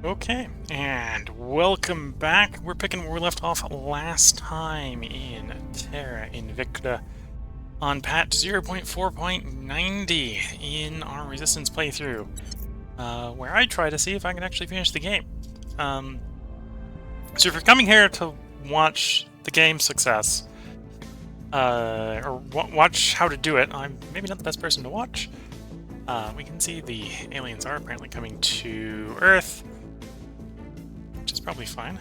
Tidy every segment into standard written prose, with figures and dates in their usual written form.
Okay, and welcome back. We're picking where we left off last time in Terra Invicta on patch 0.4.90 in our Resistance playthrough, where I try to see if I can actually finish the game. So if you're coming here to watch the game success, or watch how to do it, I'm maybe not the best person to watch. We can see the aliens are apparently coming to Earth, which is probably fine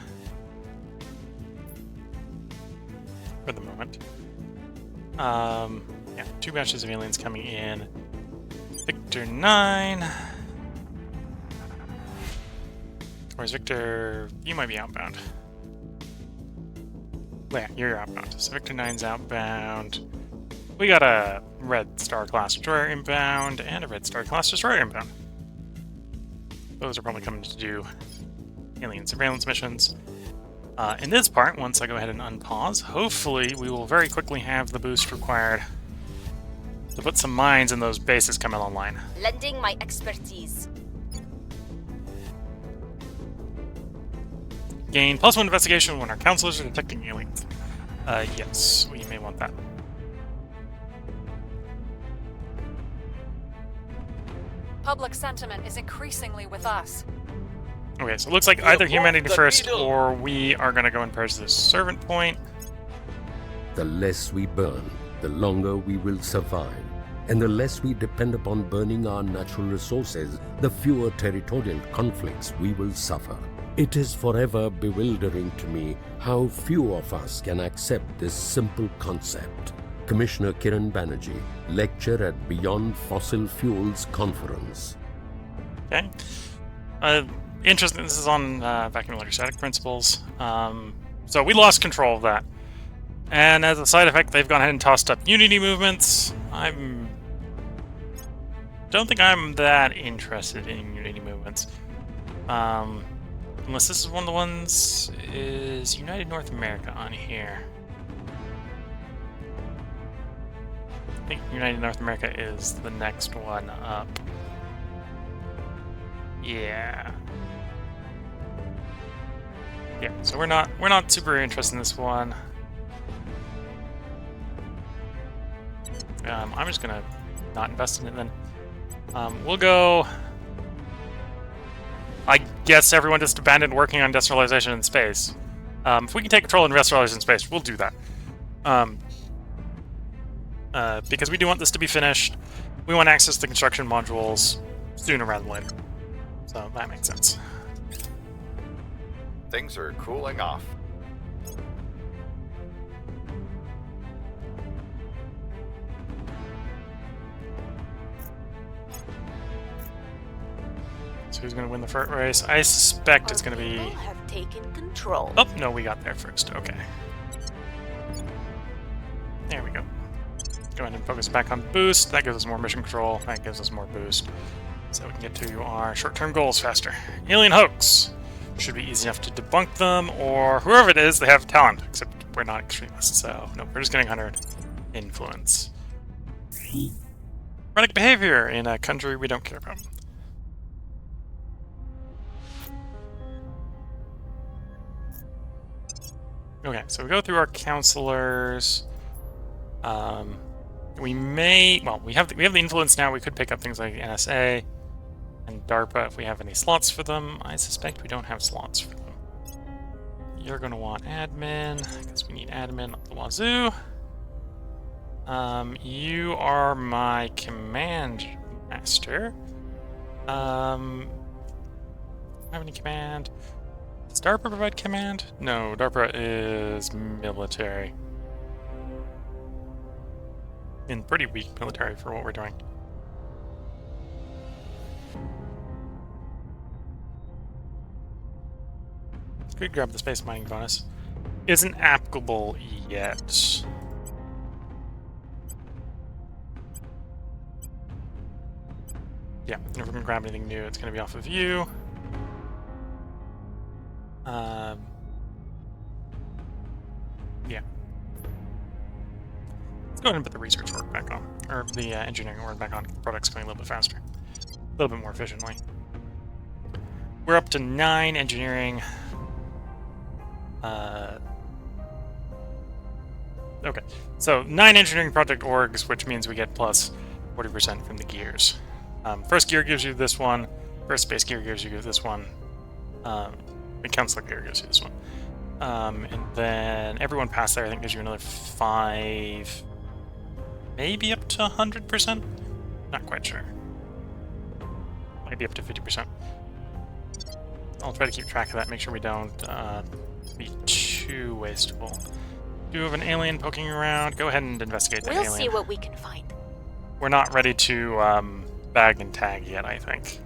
for the moment. Yeah, 2 batches of aliens coming in. Victor 9. Or is Victor... You might be outbound. Yeah, you're outbound. So Victor 9's outbound. We got a Red Star class destroyer inbound and a Red Star class destroyer inbound. Those are probably coming to do alien surveillance missions. In this part, once I go ahead and unpause, hopefully we will very quickly have the boost required to put some mines in those bases coming online. Lending my expertise. Gain +1 investigation when our counselors are detecting aliens. Yes, we may want that. Public sentiment is increasingly with us. Okay, so it looks like either humanity first, or we are going to go and purge this servant point. The less we burn, the longer we will survive. And the less we depend upon burning our natural resources, the fewer territorial conflicts we will suffer. It is forever bewildering to me how few of us can accept this simple concept. Commissioner Kiran Banerjee, lecture at Beyond Fossil Fuels Conference. Okay. Interesting, this is on vacuum electrostatic principles. So we lost control of that. And as a side effect, they've gone ahead and tossed up Unity movements. Don't think I'm that interested in Unity movements. Unless this is one of the ones... Is United North America on here? I think United North America is the next one up. Yeah. Yeah, so we're not super interested in this one. I'm just gonna not invest in it then. We'll go... I guess everyone just abandoned working on industrialization in space. If we can take control of industrialization in space, we'll do that. Because we do want this to be finished. We want access to construction modules sooner rather than later. So that makes sense. Things are cooling off. So who's going to win the first race? I suspect it's going to be... Have taken control. Oh, no, we got there first. Okay. There we go. Go ahead and focus back on boost. That gives us more mission control. That gives us more boost. So we can get to our short-term goals faster. Alien hoax. Should be easy enough to debunk them, or whoever it is, they have talent. Except we're not extremists, so no, we're just getting 100 influence. Erratic behavior in a country we don't care about. Okay, so we go through our counselors. We may... Well, we have the influence now. We could pick up things like NSA and DARPA if we have any slots for them. I suspect we don't have slots for them. You're going to want admin, because we need admin up the wazoo. You are my command master. Have any command? Does DARPA provide command? No, DARPA is military. And pretty weak military for what we're doing. Could grab the space mining bonus. Isn't applicable yet. Yeah, if we're gonna grab anything new, it's gonna be off of you. Yeah. Let's go ahead and put the research work back on, or the engineering work back on. The product's going a little bit faster, a little bit more efficiently. We're up to 9 engineering. Okay, so 9 engineering project orgs, which means we get plus 40% from the gears. First gear gives you this one. First space gear gives you this one. The council gear gives you this one. And then everyone past there, I think, gives you another 5, maybe up to 100%. Not quite sure. Maybe up to 50%. I'll try to keep track of that. Make sure we don't be too wasteful. Do you have an alien poking around? Go ahead and investigate that alien. We'll see what we can find. We're not ready to bag and tag yet, I think.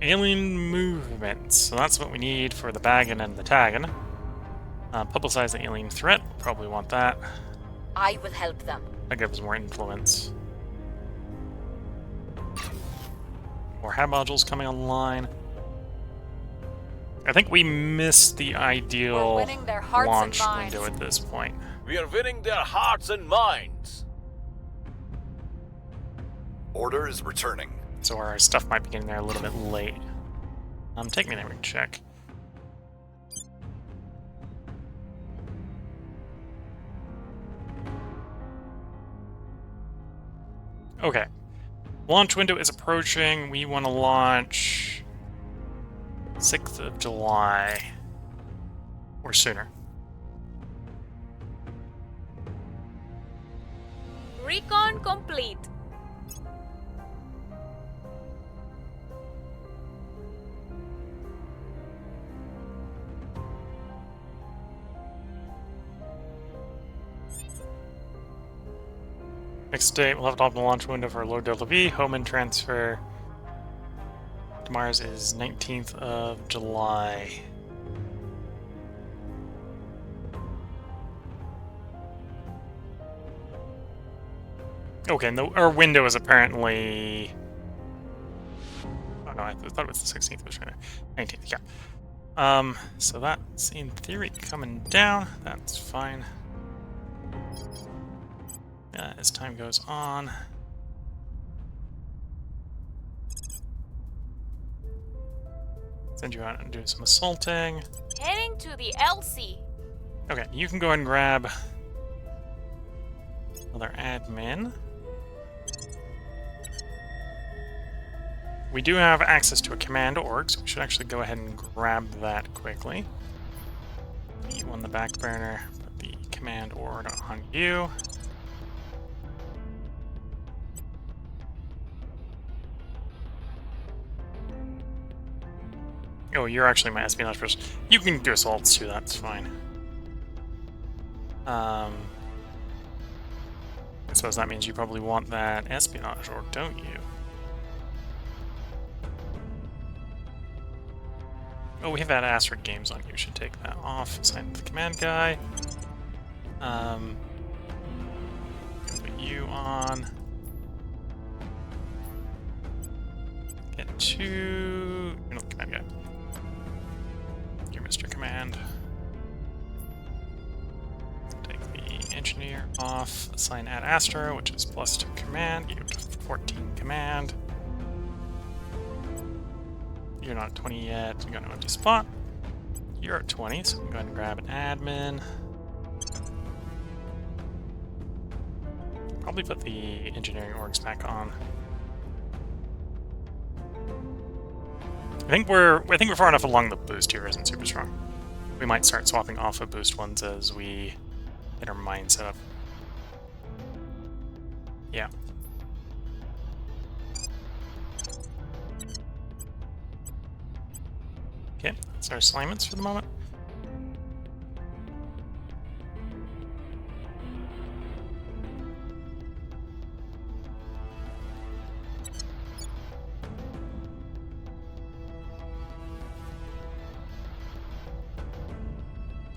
Alien movements. So that's what we need for the bagging and the tagging. Publicize the alien threat. Probably want that. I will help them. That gives us more influence. More hab modules coming online. I think we missed the ideal We're winning their hearts launch and minds. window at this point. We are winning their hearts and minds. Order is returning. So our stuff might be getting there a little bit late. Take me there, we can check. Okay. Launch window is approaching. We want to launch 6th of July. Or sooner. Recon complete. Next date, we'll have an optimal launch window for low Delta V. Home and transfer to Mars is 19th of July. Okay, and our window is apparently... Oh no, I thought it was the 16th, but 19th, yeah. So that's in theory coming down. That's fine. As time goes on. Send you out and do some assaulting. Heading to the LC. Okay, you can go ahead and grab another admin. We do have access to a command org, so we should actually go ahead and grab that quickly. Put you on the back burner, put the command org on you. Oh, you're actually my espionage person. You can do assaults too, that's fine. I suppose that means you probably want that espionage org, don't you? Oh, we have that Astrid Games on you. Should take that off. Assign the command guy. Put you on. Get to... You're not the command guy. You're Mr. Command. Take the engineer off. Assign Ad Astra, which is +2 command. You have 14 command. You're not at 20 yet, so you got no empty spot. You're at 20, so we can go ahead and grab an admin. Probably put the engineering orgs back on. I think we're far enough along the boost here isn't super strong. We might start swapping off of boost ones as we get our mind set up. Yeah. Okay, that's our assignments for the moment.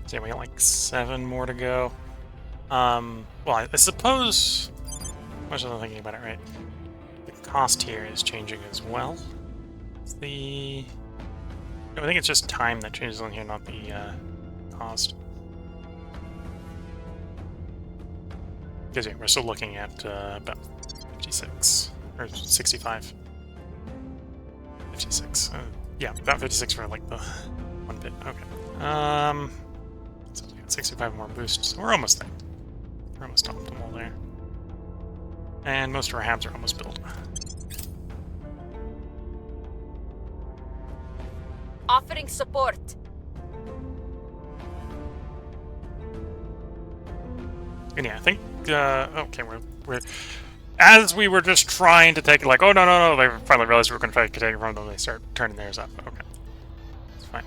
So yeah, we got like 7 more to go. Well, I suppose... Much as I'm thinking about it, right? The cost here is changing as well. It's the... No, I think it's just time that changes on here, not the cost. Because yeah, we're still looking at about 56. Or 65. 56. Yeah, about 56 for like the one bit. Okay. So we got 65 more boosts. So we're almost there. We're almost optimal there. And most of our habs are almost built. Offering support. And yeah, I think, okay, we're, as we were just trying to take it, like, oh, no, they finally realized we were going to try to take it from them, they start turning theirs up. Okay. It's fine.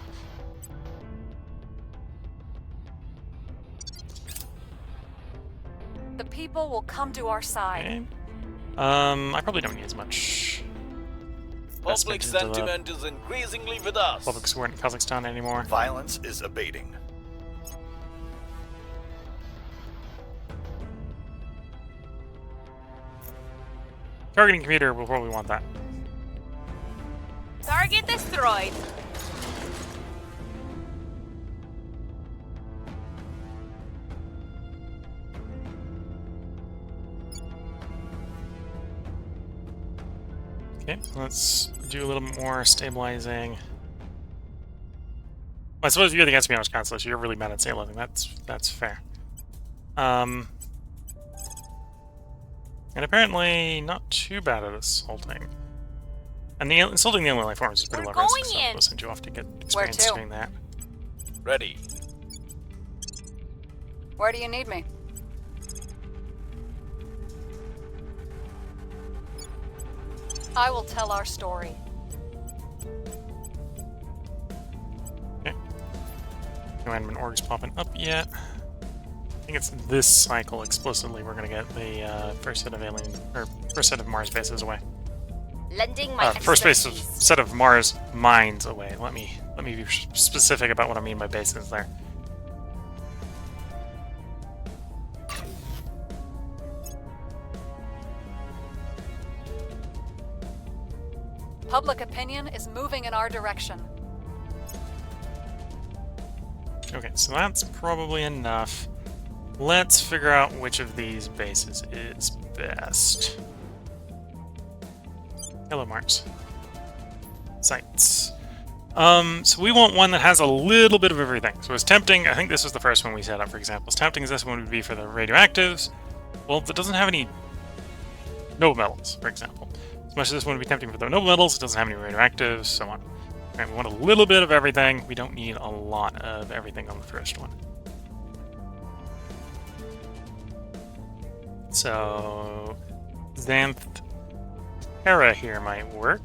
The people will come to our side. Okay. I probably don't need as much Public investment into the sentiment is increasingly with us. public support in Kazakhstan anymore. Violence is abating. Targeting computer, we'll probably want that. Target destroyed. Okay, let's do a little more stabilizing. I suppose you're the espionage counselor, so you're really bad at stabilizing. That's fair. And apparently not too bad at assaulting. And the insulting the alien life forms is pretty We're low risk, going so in. we'll send you off to get Where experience to? doing that. Ready. Where do you need me? I will tell our story. Okay. No admin orgs popping up yet. I think it's this cycle explicitly we're gonna get the first set of alien or first set of Mars bases away. Lending my First expertise. set of Mars mines away. Let me be specific about what I mean by bases there. Public opinion is moving in our direction. Okay, so that's probably enough. Let's figure out which of these bases is best. Hello, Mars. Sites. So we want one that has a little bit of everything. So it's tempting. I think this was the first one we set up, for example. As tempting as this one would be for the radioactives, well, it doesn't have any noble metals, for example. As much as this one would be tempting for the noble metals, it doesn't have any radioactives, so on. Alright, we want a little bit of everything. We don't need a lot of everything on the first one. So Xanth Terra here might work.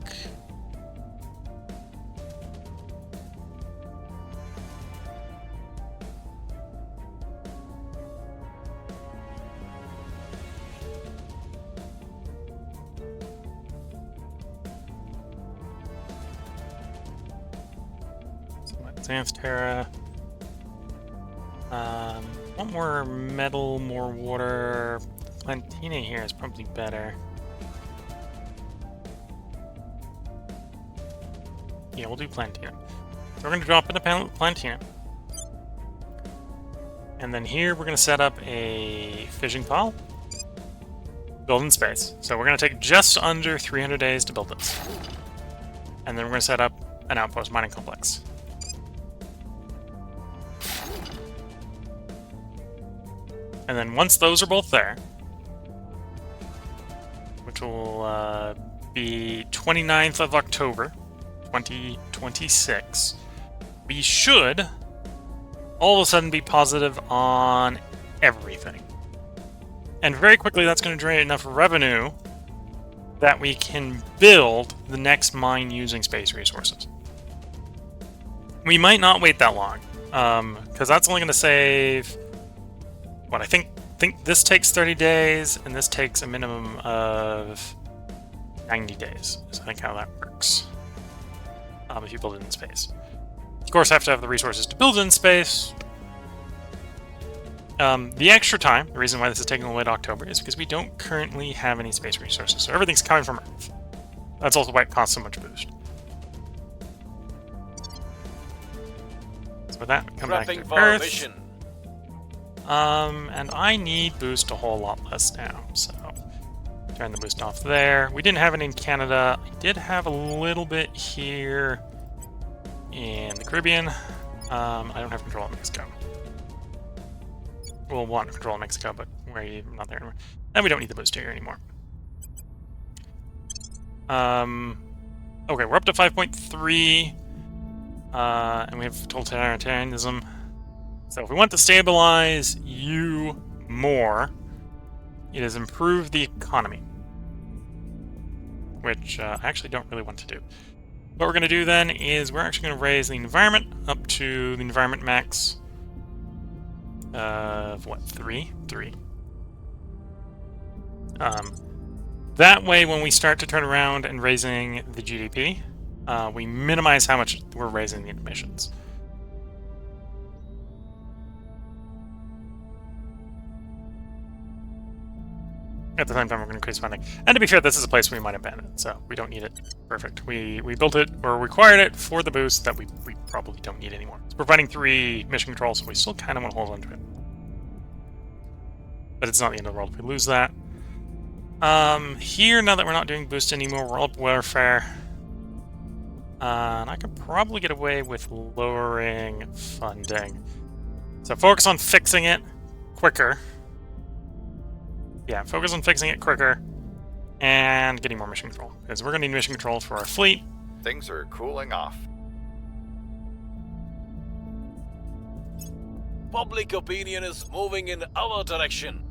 So Xanth Terra. Want more metal, more water. Plantina here is probably better. Yeah, we'll do Plantina. So we're going to drop into Plantina. And then here we're going to set up a fishing pile. Build in space. So we're going to take just under 300 days to build this. And then we're going to set up an outpost mining complex. And then once those are both there, which will be 29th of October, 2026, we should all of a sudden be positive on everything. And very quickly that's going to generate enough revenue that we can build the next mine using space resources. We might not wait that long, because that's only going to save... What, I think this takes 30 days, and this takes a minimum of 90 days, is I think how that works. If you build it in space. Of course, I have to have the resources to build it in space. The extra time, the reason why this is taking all the way to October, is because we don't currently have any space resources, so everything's coming from Earth. That's also why it costs so much boost. So with that, we come back Prepping to for our Earth. mission. And I need boost a whole lot less now, so Turn the boost off there. We didn't have any in Canada. I did have a little bit here in the Caribbean. I don't have control of Mexico. We'll want control of Mexico, but we're not there anymore. And we don't need the boost here anymore. Okay, we're up to 5.3. And we have totalitarianism. So if we want to stabilize you more, it has improved the economy. Which I actually don't really want to do. What we're going to do then is we're actually going to raise the environment up to the environment max of what, 3? 3. That way, when we start to turn around and raising the GDP, we minimize how much we're raising the emissions. At the same time, we're going to increase funding. And to be fair, this is a place we might abandon, so we don't need it. Perfect. We built it, or required it for the boost that we probably don't need anymore. It's providing 3 mission control, so we still kind of want to hold on to it. But it's not the end of the world if we lose that. Here, now that we're not doing boost anymore, we're up warfare. And I could probably get away with lowering funding. So focus on fixing it quicker. Yeah, focus on fixing it quicker. And getting more mission control. Because we're going to need mission control for our fleet. Things are cooling off. Public opinion is moving in our direction.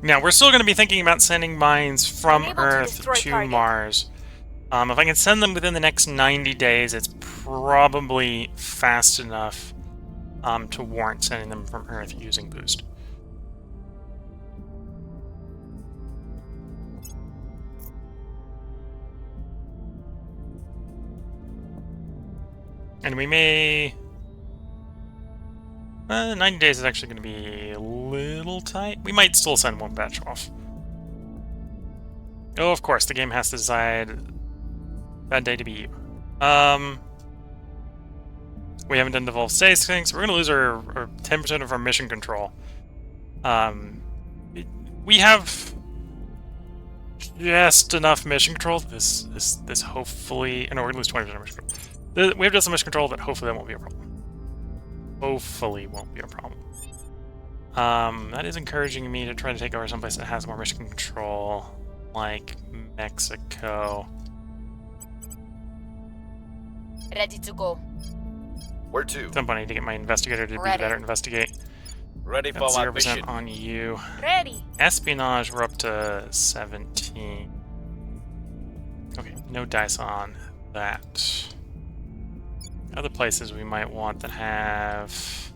Now, we're still going to be thinking about sending mines from Unable to Earth destroy to target. Mars. If I can send them within the next 90 days, it's probably fast enough to warrant sending them from Earth using boost. And we may... 90 days is actually going to be a little tight. We might still send one batch off. Oh, of course, the game has to decide that day to be you. We haven't done devolved states things, so we're going to lose our 10% of our mission control. We have just enough mission control. This hopefully... No, we're going to lose 20% of mission control. We have just enough mission control that hopefully that won't be a problem. Hopefully won't be a problem. That is encouraging me to try to take over someplace that has more mission control, like Mexico. Ready to go. Where to? I need to get my investigator to be Ready. better at investigate. Ready for That's my 0% mission. on you. Ready. Espionage, we're up to 17. Okay, no dice on that. Other places we might want that have...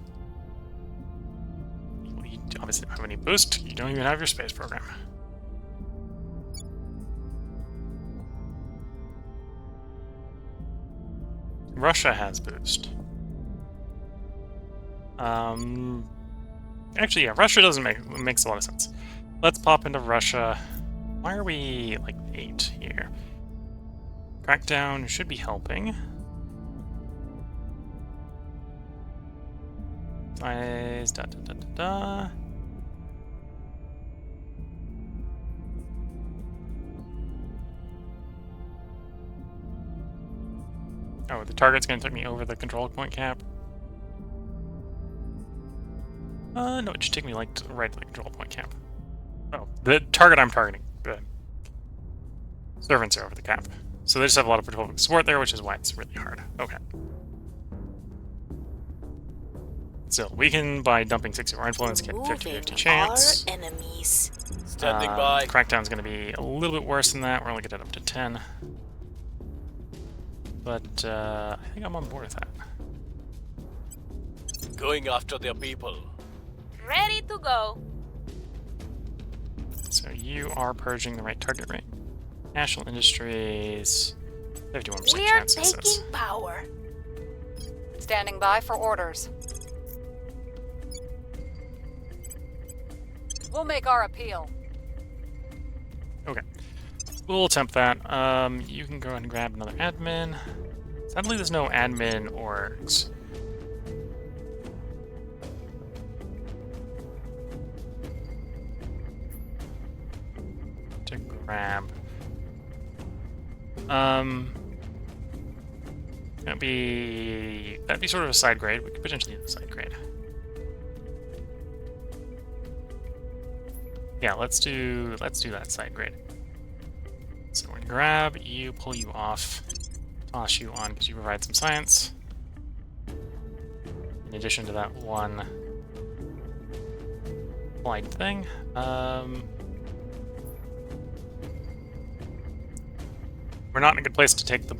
You obviously don't have any boost. You don't even have your space program. Russia has boost. Actually, yeah, Russia doesn't makes a lot of sense. Let's pop into Russia. Why are we like 8 here? Crackdown should be helping. Nice. Da da da da da. Oh, the target's gonna take me over the control point cap. No, it should take me like right to the control point cap. Oh, the target I'm targeting. Good. Servants are over the cap. So they just have a lot of patrol support there, which is why it's really hard. Okay. So we can, by dumping 60 of our influence, get 50-50 chance. Our enemies. Standing by. Crackdown's going to be a little bit worse than that. We're only getting it up to 10. But I think I'm on board with that. Going after their people. Ready to go. So you are purging the right target rate. National Industries, 51% We're chance it taking says. power. Standing by for orders. We'll make our appeal. Okay. We'll attempt that. You can go ahead and grab another admin. Sadly, there's no admin orgs. grab. That'd be sort of a side grade. We could potentially do the side grade. Yeah, let's do that side grade. So we're gonna grab you, pull you off, toss you on because you provide some science. In addition to that one flight thing. We're not in a good place to take the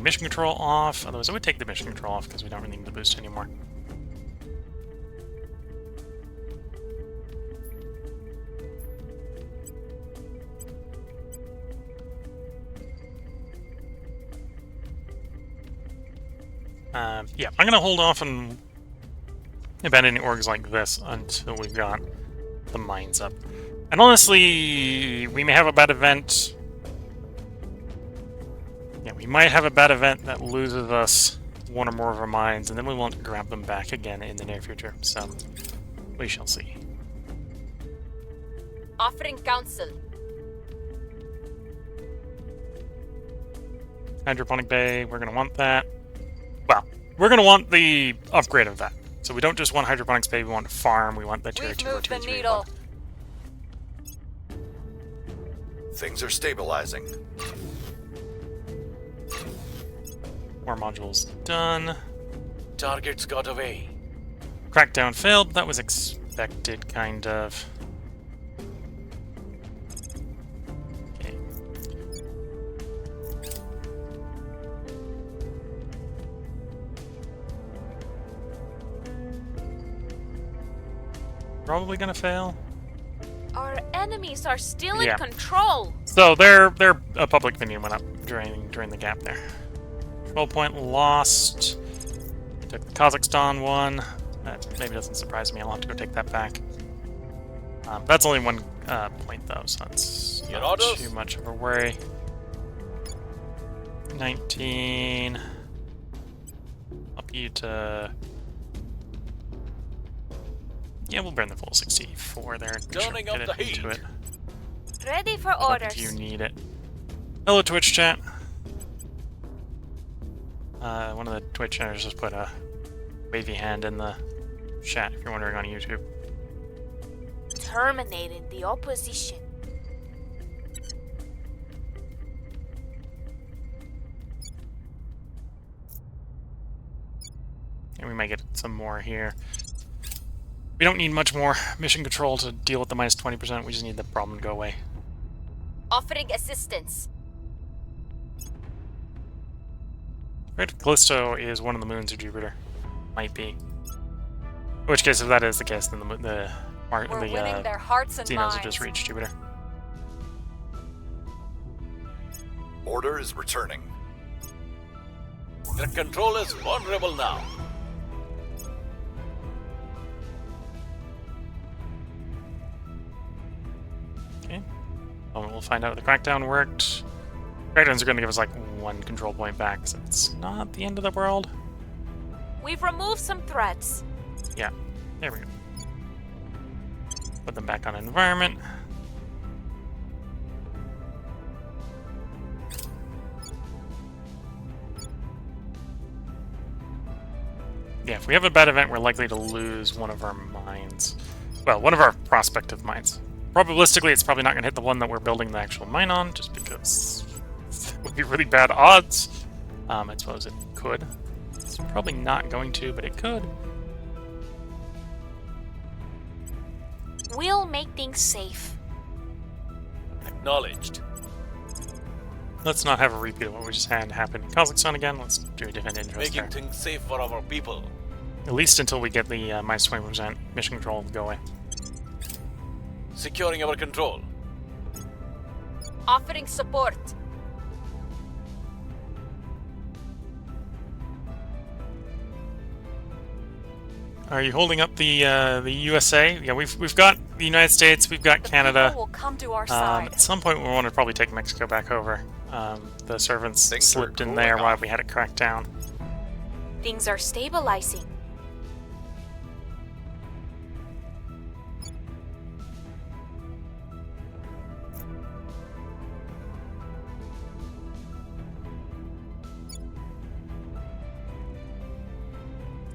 mission control off, otherwise I would take the mission control off because we don't really need the boost anymore. Yeah, I'm gonna hold off on abandoning orgs like this until we've got the mines up. And honestly, we may have a bad event. Yeah, we might have a bad event that loses us one or more of our mines, and then we won't grab them back again in the near future. So, we shall see. Offering counsel. Hydroponic bay, we're gonna want that. Well, we're gonna want the upgrade of that. So we don't just want hydroponics bay, we want farm, we want the tier 2 or tier 3 needle. Things are stabilizing. More modules done. Targets got away. Crackdown failed, that was expected, kind of. Okay. Probably gonna fail. Our enemies are still Yeah. in control. So their public opinion went up during the gap there. Control point lost. Took the Kazakhstan one. That maybe doesn't surprise me. I'll have to go take that back. That's only one point though, so that's Your not orders? too much of a worry. 19. Up you to. Yeah, we'll burn the full 64 there. Make sure we Turning get up the it into heat. it. Ready for Look orders. if you need it. Hello, Twitch chat. One of the Twitch chatters just put a wavy hand in the chat if you're wondering on YouTube. Terminating the opposition. And we might get some more here. We don't need much more mission control to deal with the minus 20%. We just need the problem to go away. Offering assistance. Right, Callisto is one of the moons of Jupiter. Might be. In which case, if that is the case, then the We're winning their hearts and Xenos minds. have just reached Jupiter. Order is returning. The control is vulnerable now. Okay. Well, we'll find out if the crackdown worked. Crackdowns are going to give us like one control point back, so it's not the end of the world. We've removed some threats. Yeah, there we go. Put them back on environment. Yeah, if we have a bad event, we're likely to lose one of our mines. Well, one of our prospective mines. Probabilistically, it's probably not going to hit the one that we're building the actual mine on, just because it would be really bad odds. I suppose it could. It's probably not going to, but it could. We'll make things safe. Acknowledged. Let's not have a repeat of what we just had happen in Kazakhstan again. Let's do a different interest Making there. things safe for our people. At least until we get the minus 20% mission control to go away. Securing our control. Offering support. Are you holding up the USA? Yeah, we've got the United States, we've got The Canada. people will come to our side. At some point, we want to probably take Mexico back over. The servants Things are slipped in cooling there while off. we had it cracked down. Things are stabilizing.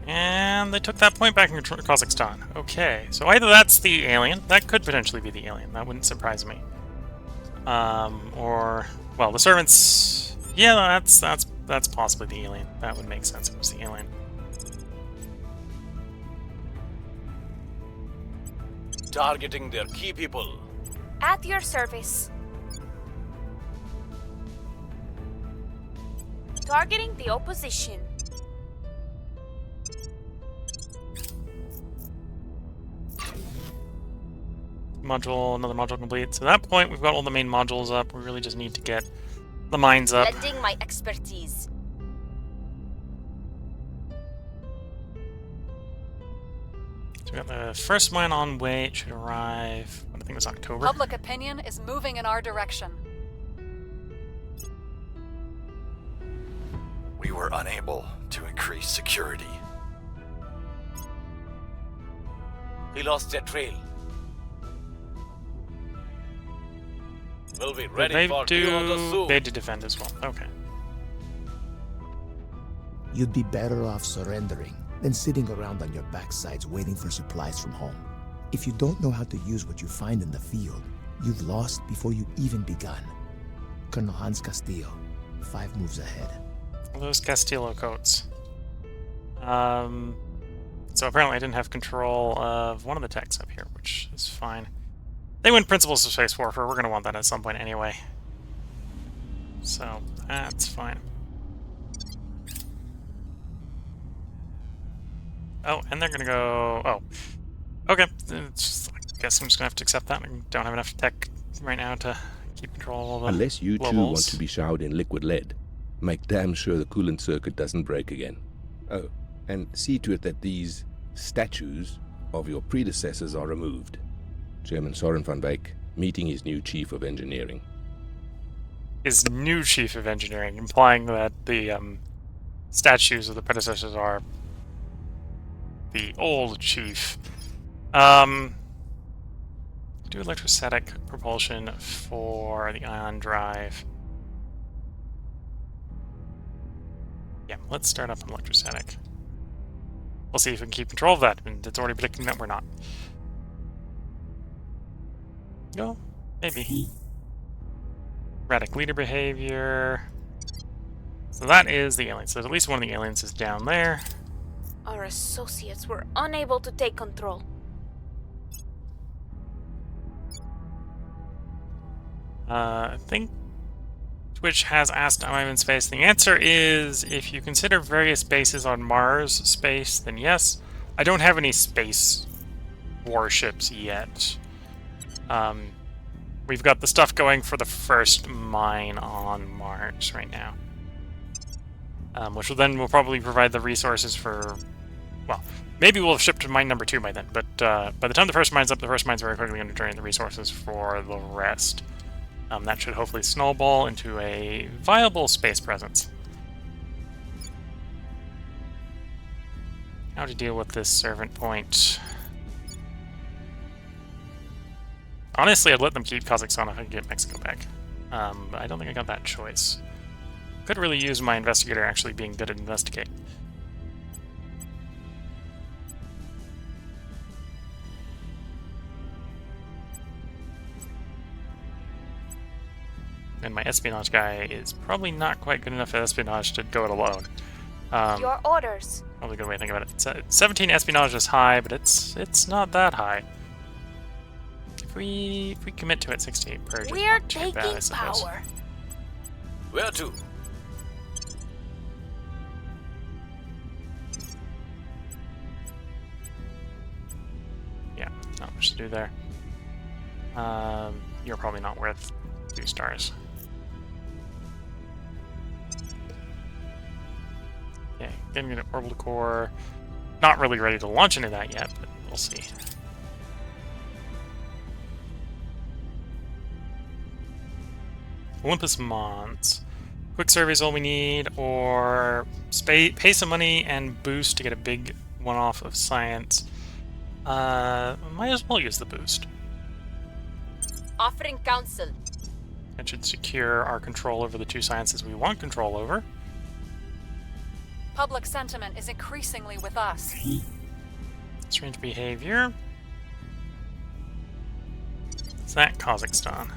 And they took that point back in Kazakhstan. Okay, so either that's the alien. That could potentially be the alien. That wouldn't surprise me. Or, well, the servants. Yeah, that's possibly the alien. That would make sense if it was the alien. Targeting their key people. At your service. Targeting the opposition. Module, another module complete. So at that point, we've got all the main modules up. We really just need to get the mines up. Lending my expertise. So we got the first mine on way. It should arrive, I think it was October. Public opinion is moving in our direction. We were unable to increase security. We lost their trail. We'll be ready They for new orders soon. They do defend as well. Okay. You'd be better off surrendering than sitting around on your backsides waiting for supplies from home. If you don't know how to use what you find in the field, you've lost before you've even begun. Colonel Hans Castillo, 5 moves ahead. Those Castillo coats. So apparently I didn't have control of one of the techs up here, which is fine. They win Principles of Space Warfare. We're going to want that at some point anyway. So, that's fine. Oh, and they're going to go... Oh. Okay. It's just, I guess I'm just going to have to accept that. I don't have enough tech right now to keep control of all the Unless you too globals. want to be showered in liquid lead, make damn sure the coolant circuit doesn't break again. Oh, and see to it that these statues of your predecessors are removed. Chairman Soren van Beek meeting his new chief of engineering. His new chief of engineering, implying that the statues of the predecessors are the old chief. Do electrostatic propulsion for the ion drive. Yeah, let's start up on electrostatic. We'll see if we can keep control of that, and it's already predicting that we're not. No, maybe. Erratic leader behavior. So that is the alien. So at least one of the aliens is down there. Our associates were unable to take control. I think Twitch has asked, am I in space? The answer is, if you consider various bases on Mars space, then yes. I don't have any space warships yet. We've got the stuff going for the first mine on Mars right now. Which will probably provide the resources for... Well, maybe we'll have shipped to mine number 2 by then, but by the time the first mine's up, the first mine's very quickly going to generate the resources for the rest. That should hopefully snowball into a viable space presence. How to deal with this servant point. Honestly, I'd let them keep Kazakhstan if I could get Mexico back. But I don't think I got that choice. Could really use my investigator actually being good at investigate. And my espionage guy is probably not quite good enough at espionage to go it alone. Your orders. Probably a good way to think about it. 17 espionage is high, but it's not that high. If we commit to it, 68 purge. We're not too taking bad, I suppose. power. Where to? Yeah, not much to do there. You're probably not worth 2 stars. Okay, getting an orbital core. Not really ready to launch into that yet, but we'll see. Olympus Mons. Quick survey is all we need, or pay some money and boost to get a big one-off of science. Might as well use the boost. Offering counsel. That should secure our control over the 2 sciences we want control over. Public sentiment is increasingly with us. Strange behavior. Is that Kazakhstan?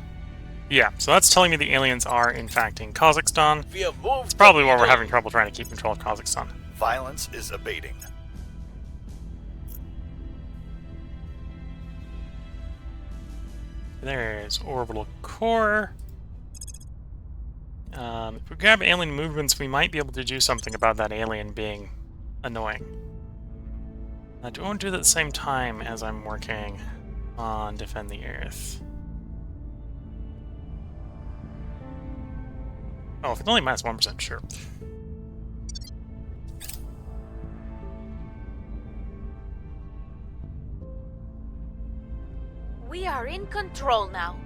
Yeah, so that's telling me the aliens are, in fact, in Kazakhstan. We have moved. It's probably why we're having trouble trying to keep control of Kazakhstan. Violence is abating. There's orbital core. If we grab alien movements, we might be able to do something about that alien being annoying. Do I want to do that at the same time as I'm working on Defend the Earth? Oh, if it's only minus 1%, sure. We are in control now.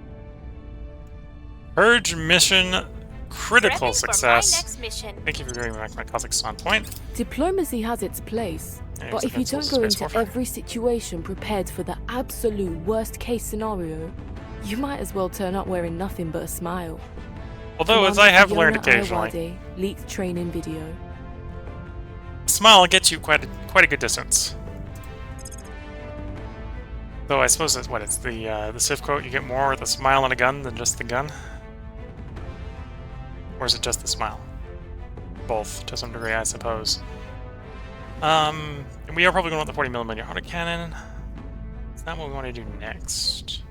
Purge mission critical Prepping for my success. next mission. Thank you for giving me back my Kazakhstan point. Diplomacy has its place, Yeah, but it's if you defensive don't go space into warfare. every situation prepared for the absolute worst case scenario, you might as well turn up wearing nothing but a smile. Although, as I have Commander learned Fiona occasionally, Ayawade leaked training video. smile gets you quite a good distance. Though I suppose it's it's the Civ quote: you get more with a smile and a gun than just the gun. Or is it just the smile? Both, to some degree, I suppose. And we are probably going with the 40mm autocannon. Is that what we want to do next?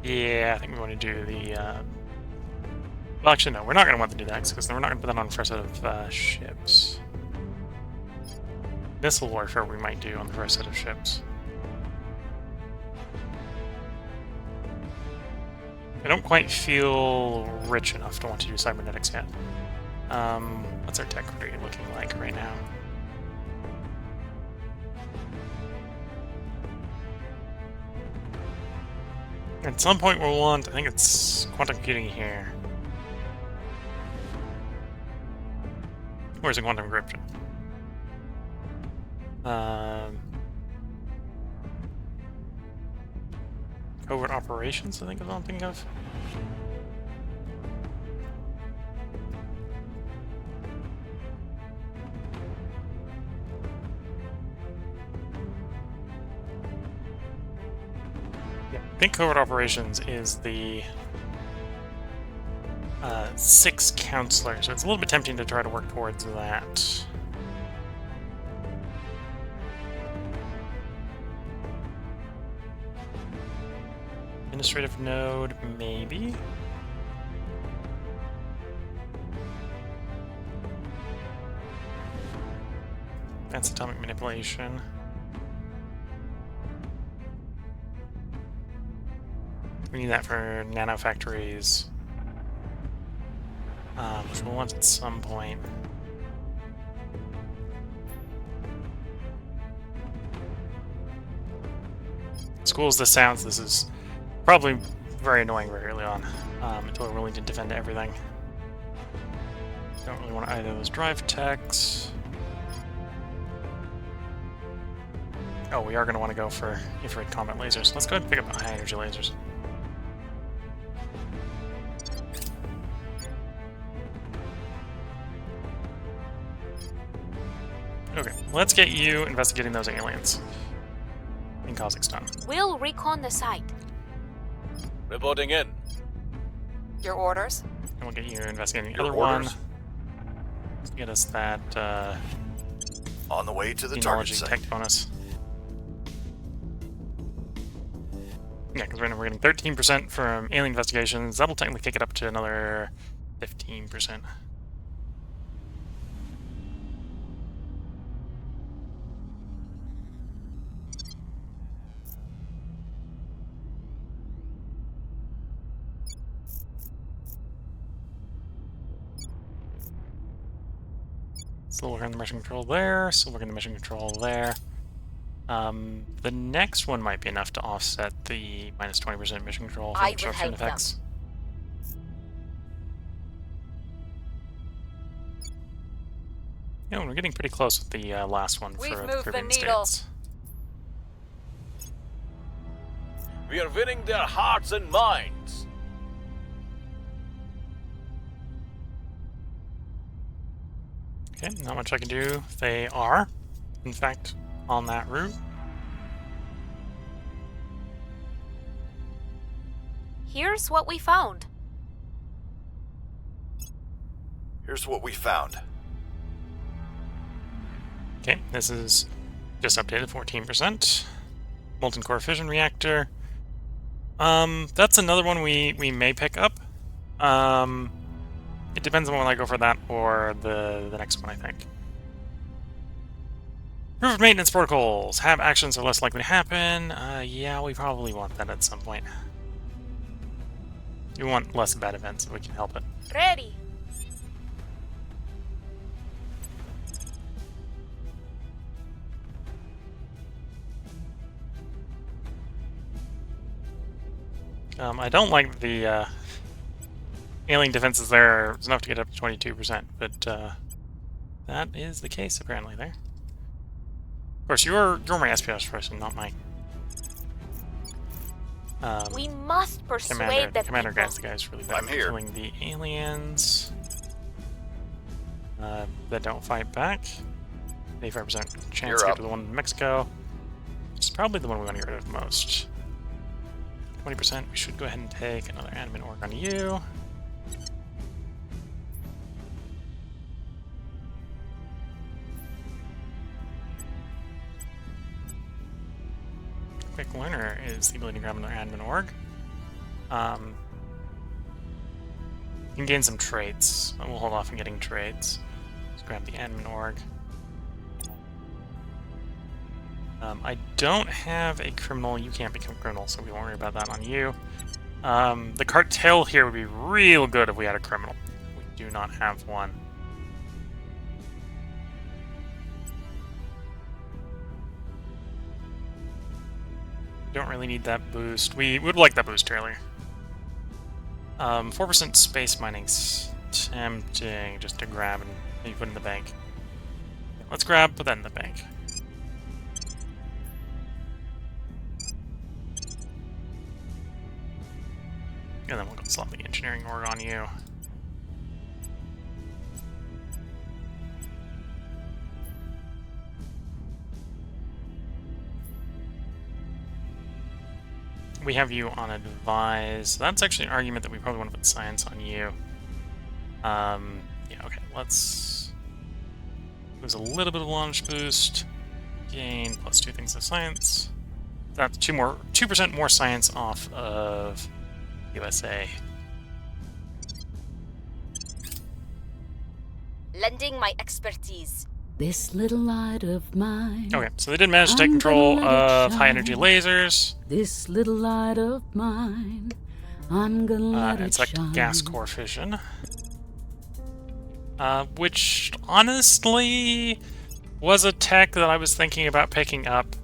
Yeah, I think we want to do the... Well, actually, no, we're not going to want to do that, because we're not going to put that on the first set of ships. Missile warfare we might do on the first set of ships. I don't quite feel rich enough to want to do cybernetics yet. What's our tech tree looking like right now? At some point we'll want, I think it's quantum computing here. Or is it quantum encryption? Covert operations, I think is what I'm thinking of. Yeah, I think covert operations is the 6 counselors, so it's a little bit tempting to try to work towards that. Administrative node, maybe? That's atomic manipulation. We need that for nanofactories. Which we'll want at some point. As cool as this sounds, this is probably very annoying very early on, until we're willing to defend everything. Don't really want either of those drive techs. Oh, we are going to want to go for infrared combat lasers. Let's go ahead and pick up high energy lasers. Okay, let's get you investigating those aliens in Kazakhstan. We'll recon the site. Reporting in. Your orders? And we'll get you investigating the Your other one. orders. Let's get us that On the way to the target Denology site. tech bonus. Yeah, because right now we're getting 13% from alien investigations. That'll technically kick it up to another 15%. Still working on the mission control there, still working on the mission control there. The next one might be enough to offset the minus 20% mission control from I will obstruction help them. effects. Yeah, we're getting pretty close with the last one We've for moved the the Caribbean needle. states. We are winning their hearts and minds. Okay, not much I can do. They are, in fact, on that route. Here's what we found. Here's what we found. Okay, this is just updated 14%. Molten core fission reactor. That's another one we may pick up. It depends on whether I go for that or the next one, I think. Proof of maintenance protocols. Have actions are less likely to happen. Yeah, we probably want that at some point. We want less bad events if we can help it. Ready. I don't like the alien defenses there. It's enough to get up to 22%, but that is the case apparently there. Of course, you're my espionage person, not my. We must persuade the commander people. guy's the guy's really bad I'm at here. killing the aliens that don't fight back. 85% chance You're to get up. to the one in Mexico. It's probably the one we want to get rid of most. 20%. We should go ahead and take another admin org on you. Quick learner is the ability to grab another admin org. You can gain some traits. We'll hold off on getting traits. Let's grab the admin org. I don't have a criminal. You can't become criminal, so we won't worry about that on you. The cartel here would be real good if we had a criminal. We do not have one. Don't really need that boost. We would like that boost earlier. 4% space mining's tempting just to grab and maybe put in the bank. Let's grab, put that in the bank. And then we'll go slap the engineering org on you. We have you on advise. That's actually an argument that we probably want to put science on you. Yeah, okay, let's lose a little bit of launch boost. Gain plus 2 things of science. That's 2% more science off of USA. Lending my expertise. This little light of mine. Okay, so they did manage to take control of high energy lasers. This little light of mine. I'm gonna let it It's like shine. gas core fission. Which honestly was a tech that I was thinking about picking up.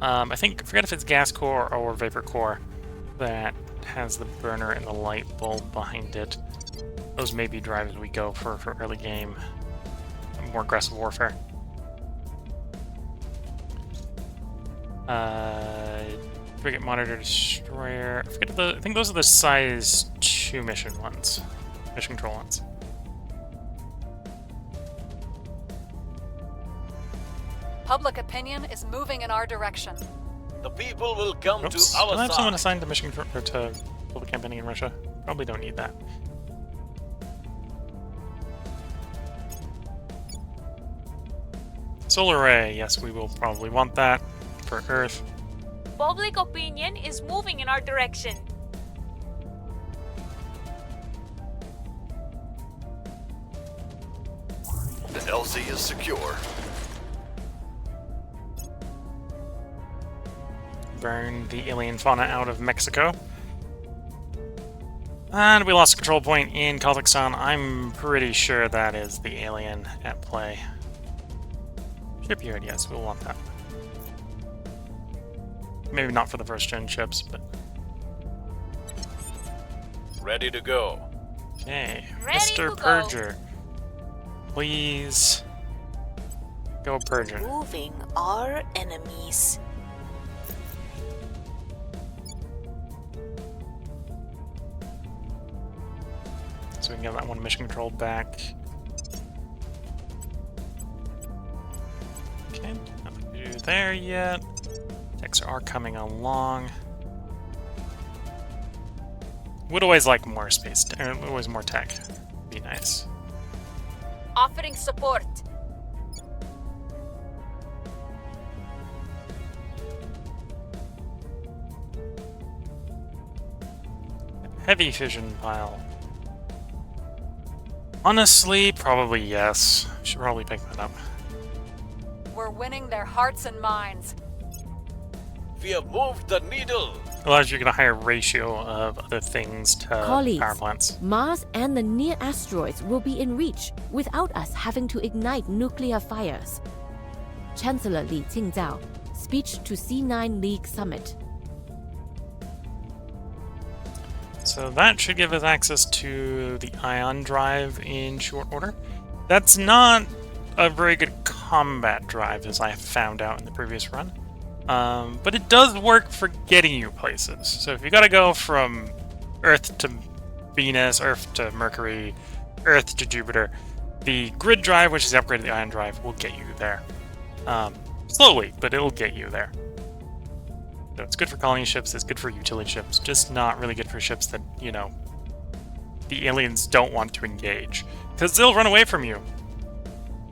I forget if it's gas core or vapor core that has the burner and the light bulb behind it. Those may be drivers we go for early game, more aggressive warfare. Frigate monitor destroyer. I think those are the size 2 mission ones, mission control ones. Public opinion is moving in our direction. The people will come Oops. to our Do I have someone side. assigned to mission or to public campaigning in Russia? Probably don't need that. Solar array, yes, we will probably want that for Earth. Public opinion is moving in our direction. The LZ is secure. Burn the alien fauna out of Mexico. And we lost a control point in Kazakhstan. I'm pretty sure that is the alien at play. Shipyard, yes, we'll want that. Maybe not for the first gen ships, but... Ready to go. Okay, Ready Mr. to go. Purger. Please... go Purger. Moving our enemies. so we can get that one mission control back. Okay, nothing to do there yet. Techs are coming along. Would always like more space, always more tech. Be nice. Offering support. Heavy fission pile. Honestly, probably yes. Should probably pick that up. We're winning their hearts and minds. We have moved the needle. Allows you to get a higher ratio of other things to Colleagues, power plants. Mars and the near asteroids will be in reach without us having to ignite nuclear fires. Chancellor Li Qingzhao, speech to C9 League Summit. So that should give us access to the ion drive in short order. That's not a very good combat drive, as I found out in the previous run. But it does work for getting you places. So if you gotta go from Earth to Venus, Earth to Mercury, Earth to Jupiter, the grid drive, which is the upgrade to the ion drive, will get you there. Slowly, but it'll get you there. So it's good for colony ships, it's good for utility ships, just not really good for ships that, you know, the aliens don't want to engage. Because they'll run away from you.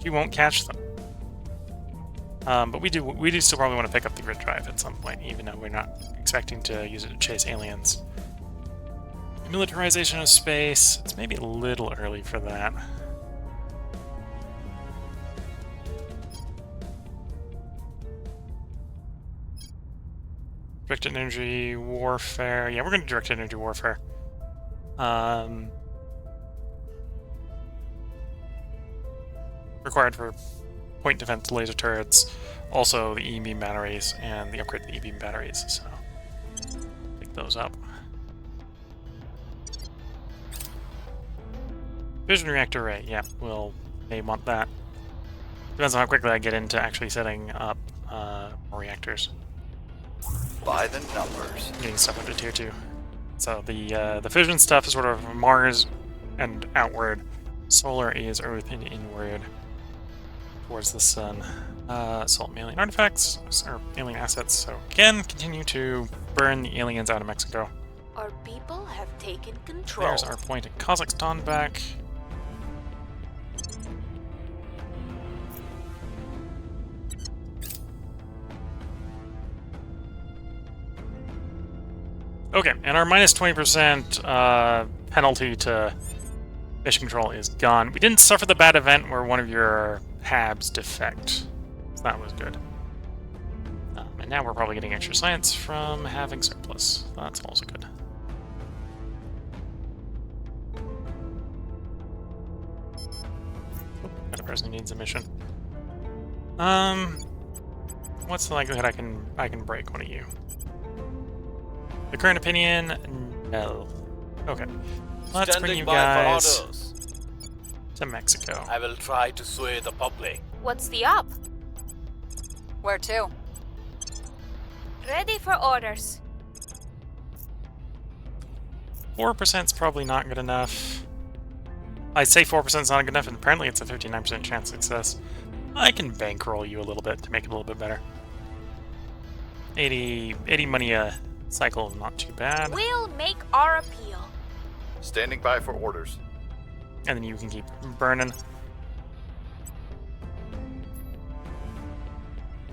You won't catch them. But we do still probably want to pick up the grid drive at some point, even though we're not expecting to use it to chase aliens. Militarization of space, it's maybe a little early for that. Directed energy warfare. Yeah, we're going to directed energy warfare. Required for point defense laser turrets, also the E-beam batteries, and the upgrade to the E-beam batteries, so pick those up. Fission reactor array, yeah, may want that. Depends on how quickly I get into actually setting up more reactors. By the numbers. Getting stuff up to tier 2. So the fission stuff is sort of Mars and outward. Solar is Earth and inward towards the sun. Assault alien artifacts, or alien assets. So again, continue to burn the aliens out of Mexico. Our people have taken control. There's our point in Kazakhstan back. Okay, and our minus 20% penalty to mission control is gone. We didn't suffer the bad event where one of your HABs defect. So that was good. And now we're probably getting extra science from having surplus. That's also good. Oh, that person needs a mission. What's the likelihood I can break one of you? The current opinion, no. Okay. Let's bring you guys to Mexico. I will try to sway the public. What's the up? Where to? Ready for orders. 4% is probably not good enough. I say 4% is not good enough, and apparently it's a 59% chance of success. I can bankroll you a little bit to make it a little bit better. 80 money a cycle is not too bad. We'll make our appeal. Standing by for orders. And then you can keep burning.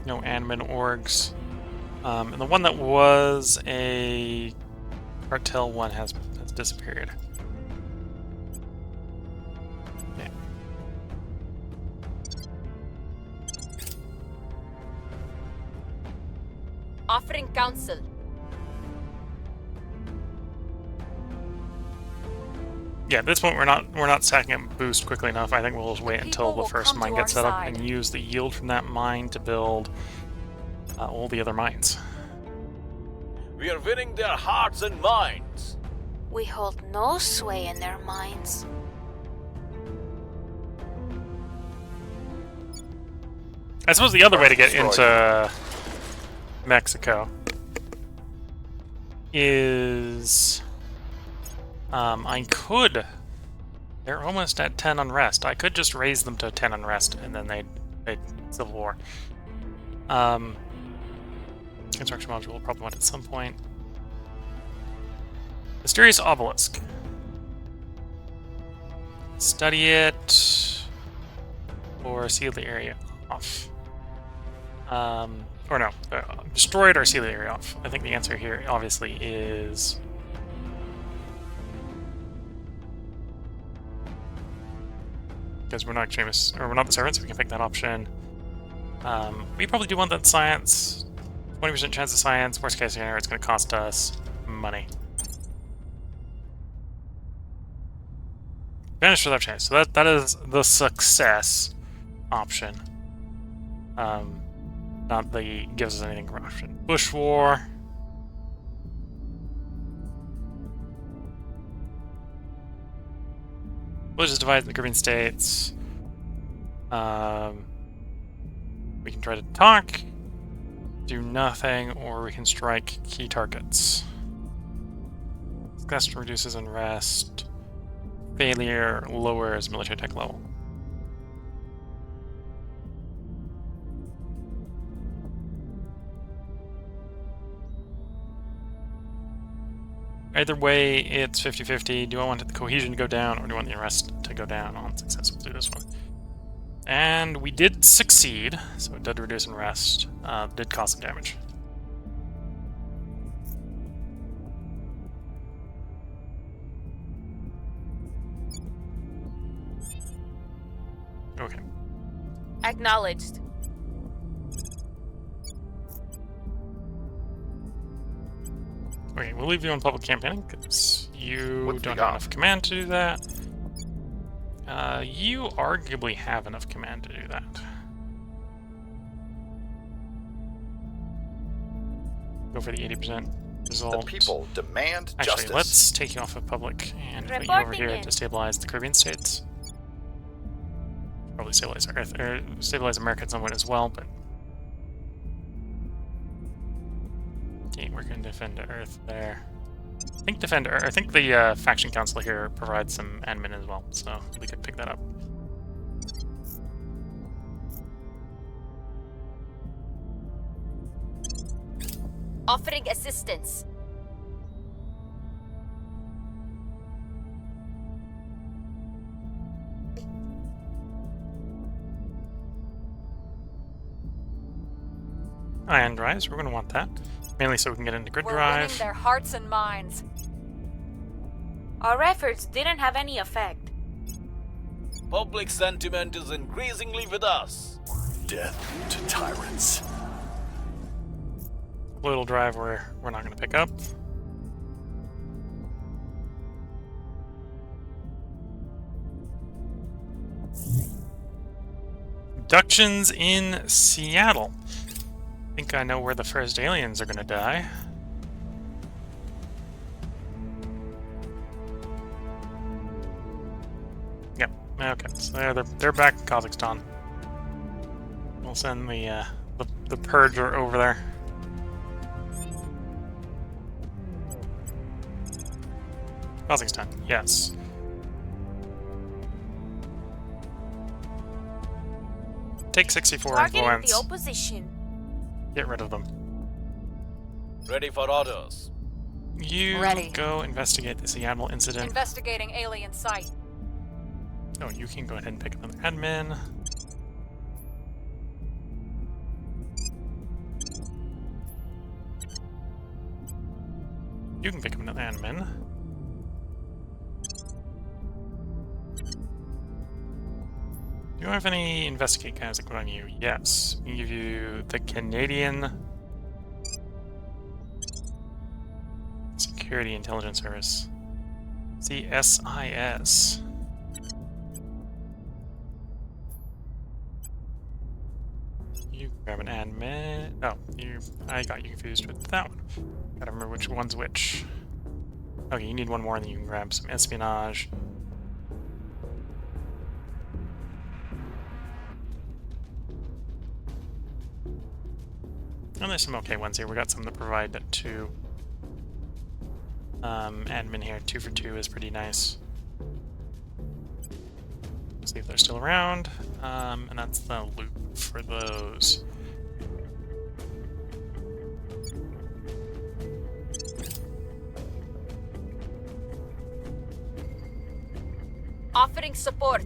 No admin orgs. And the one that was a cartel one has disappeared. Okay. Offering counsel. Yeah, at this point we're not stacking up boost quickly enough. I think we'll just wait until the first mine gets set up and use the yield from that mine to build all the other mines. We are winning their hearts and minds. We hold no sway in their minds. I suppose the other way to get into Mexico is I could They're almost at 10 unrest. I could just raise them to 10 unrest, and then they'd civil war. Construction module will probably want at some point. Mysterious obelisk. Study it, or seal the area off. Or no, destroy it or seal the area off. I think the answer here obviously is because we're not extremists, or we're not the servants, we can pick that option. We probably do want that science. 20% chance of science. Worst case scenario, it's going to cost us money. Vanish without chance. So that is the success option. Not the gives us anything option. Bush War. Religious divide in the Caribbean states. We can try to talk, do nothing, or we can strike key targets. Success reduces unrest. Failure lowers military tech level. Either way, it's 50-50. Do I want the cohesion to go down, or do I want the unrest to go down on success? We'll do this one. And we did succeed, so it did reduce unrest. Did cause some damage. Okay. Acknowledged. Okay, we'll leave you on public campaigning, because you What's don't the have enough command to do that. You arguably have enough command to do that. Go for the 80% result. The people demand Actually, justice. let's take you off of public and put you over here to stabilize the Caribbean states. Probably stabilize Earth, or stabilize America somewhat as well, but okay, we're going to defend Earth there. I think defend Earth. I think the faction council here provides some admin as well, so we could pick that up. Offering assistance. Ion drives, we're going to want that. Mainly so we can get into grid We're drive. winning their hearts and minds. Our efforts didn't have any effect. Public sentiment is increasingly with us. Death to tyrants. Little drive we're not going to pick up. Abductions in Seattle. I think I know where the first aliens are going to die. Yep. Okay. So they're back in Kazakhstan. We'll send the purger over there. Kazakhstan. Yes. Take 64 Targeting influence. the opposition. Get rid of them. Ready for orders. You Ready. go investigate the Seattle incident. Investigating alien site. Oh, you can go ahead and pick up another admin. You can pick up another admin. Do you have any investigate guys that go on you? Yes. We can give you the Canadian Security Intelligence Service. CSIS. You grab an admin. Oh, I got you confused with that one. Gotta remember which one's which. Okay, you need one more, and then you can grab some espionage. And there's some okay ones here. We got some that provide 2. Admin here, 2 for 2 is pretty nice. See if they're still around. And that's the loop for those. Offering support.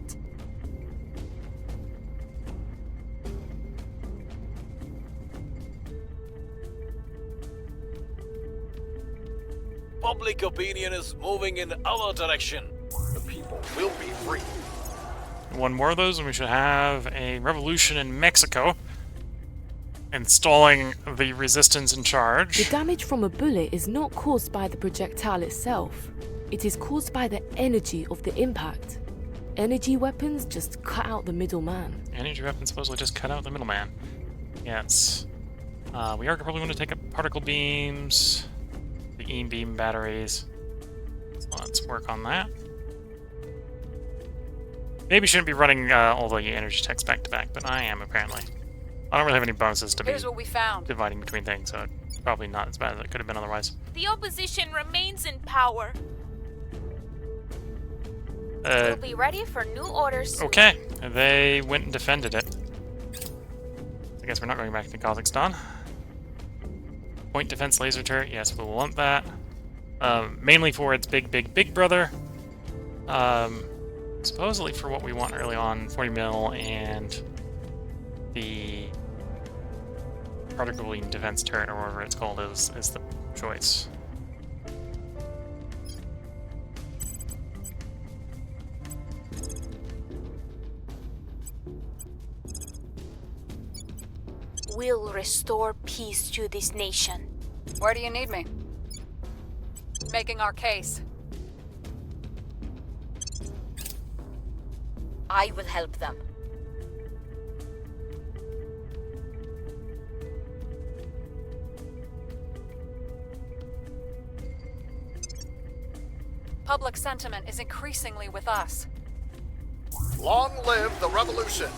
Public opinion is moving in our direction. The people will be free. One more of those, and we should have a revolution in Mexico, installing the resistance in charge. The damage from a bullet is not caused by the projectile itself. It is caused by the energy of the impact. Energy weapons just cut out the middleman. Energy weapons supposedly just cut out the middleman. Yes. We are probably going to take up particle beams, the E-beam batteries. So let's work on that. Maybe shouldn't be running all the energy techs back to back, but I am apparently. I don't really have any bonuses to Here's what we found. dividing between things, so it's probably not as bad as it could have been otherwise. The opposition remains in power. We'll be ready for new orders soon. Okay, they went and defended it. I guess we're not going back to Kazakhstan. Point defense laser turret, yes, we'll want that. Mainly for its big brother. Supposedly for what we want early on, 40 mil and the particle beam defense turret, or whatever it's called, is the choice. We'll restore peace to this nation. Where do you need me? Making our case. I will help them. Public sentiment is increasingly with us. Long live the revolution.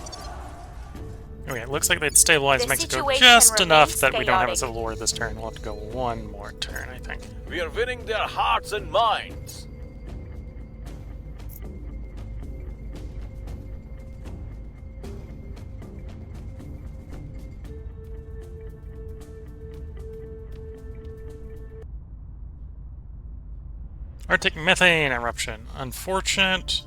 Okay, it looks like they'd stabilize The Mexico situation just enough remains that we don't have a chaotic. civil war this turn. We'll have to go one more turn, I think. We are winning their hearts and minds. Arctic methane eruption. Unfortunate.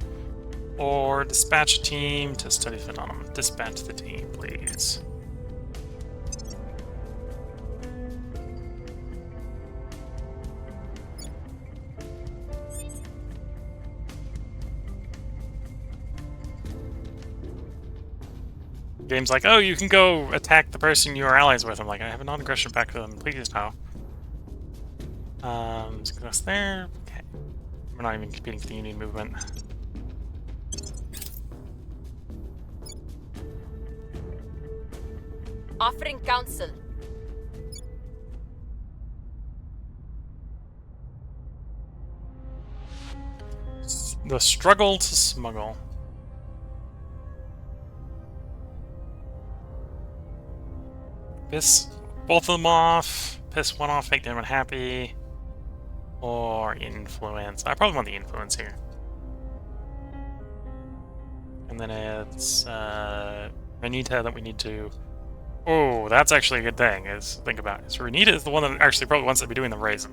Or dispatch a team to study phenomenon. Dispatch the team, please. Game's like, oh, you can go attack the person you are allies with. I'm like, I have a non-aggression pact with them. Please no. Success there. Okay. We're not even competing for the Union movement. Offering counsel. The struggle to smuggle. Piss both of them off. Piss one off, make them unhappy. Or influence. I probably want the influence here. And then it's Renita that we need to. Oh, that's actually a good thing. Is think about it. So Renita is the one that actually probably wants to be doing the raisin.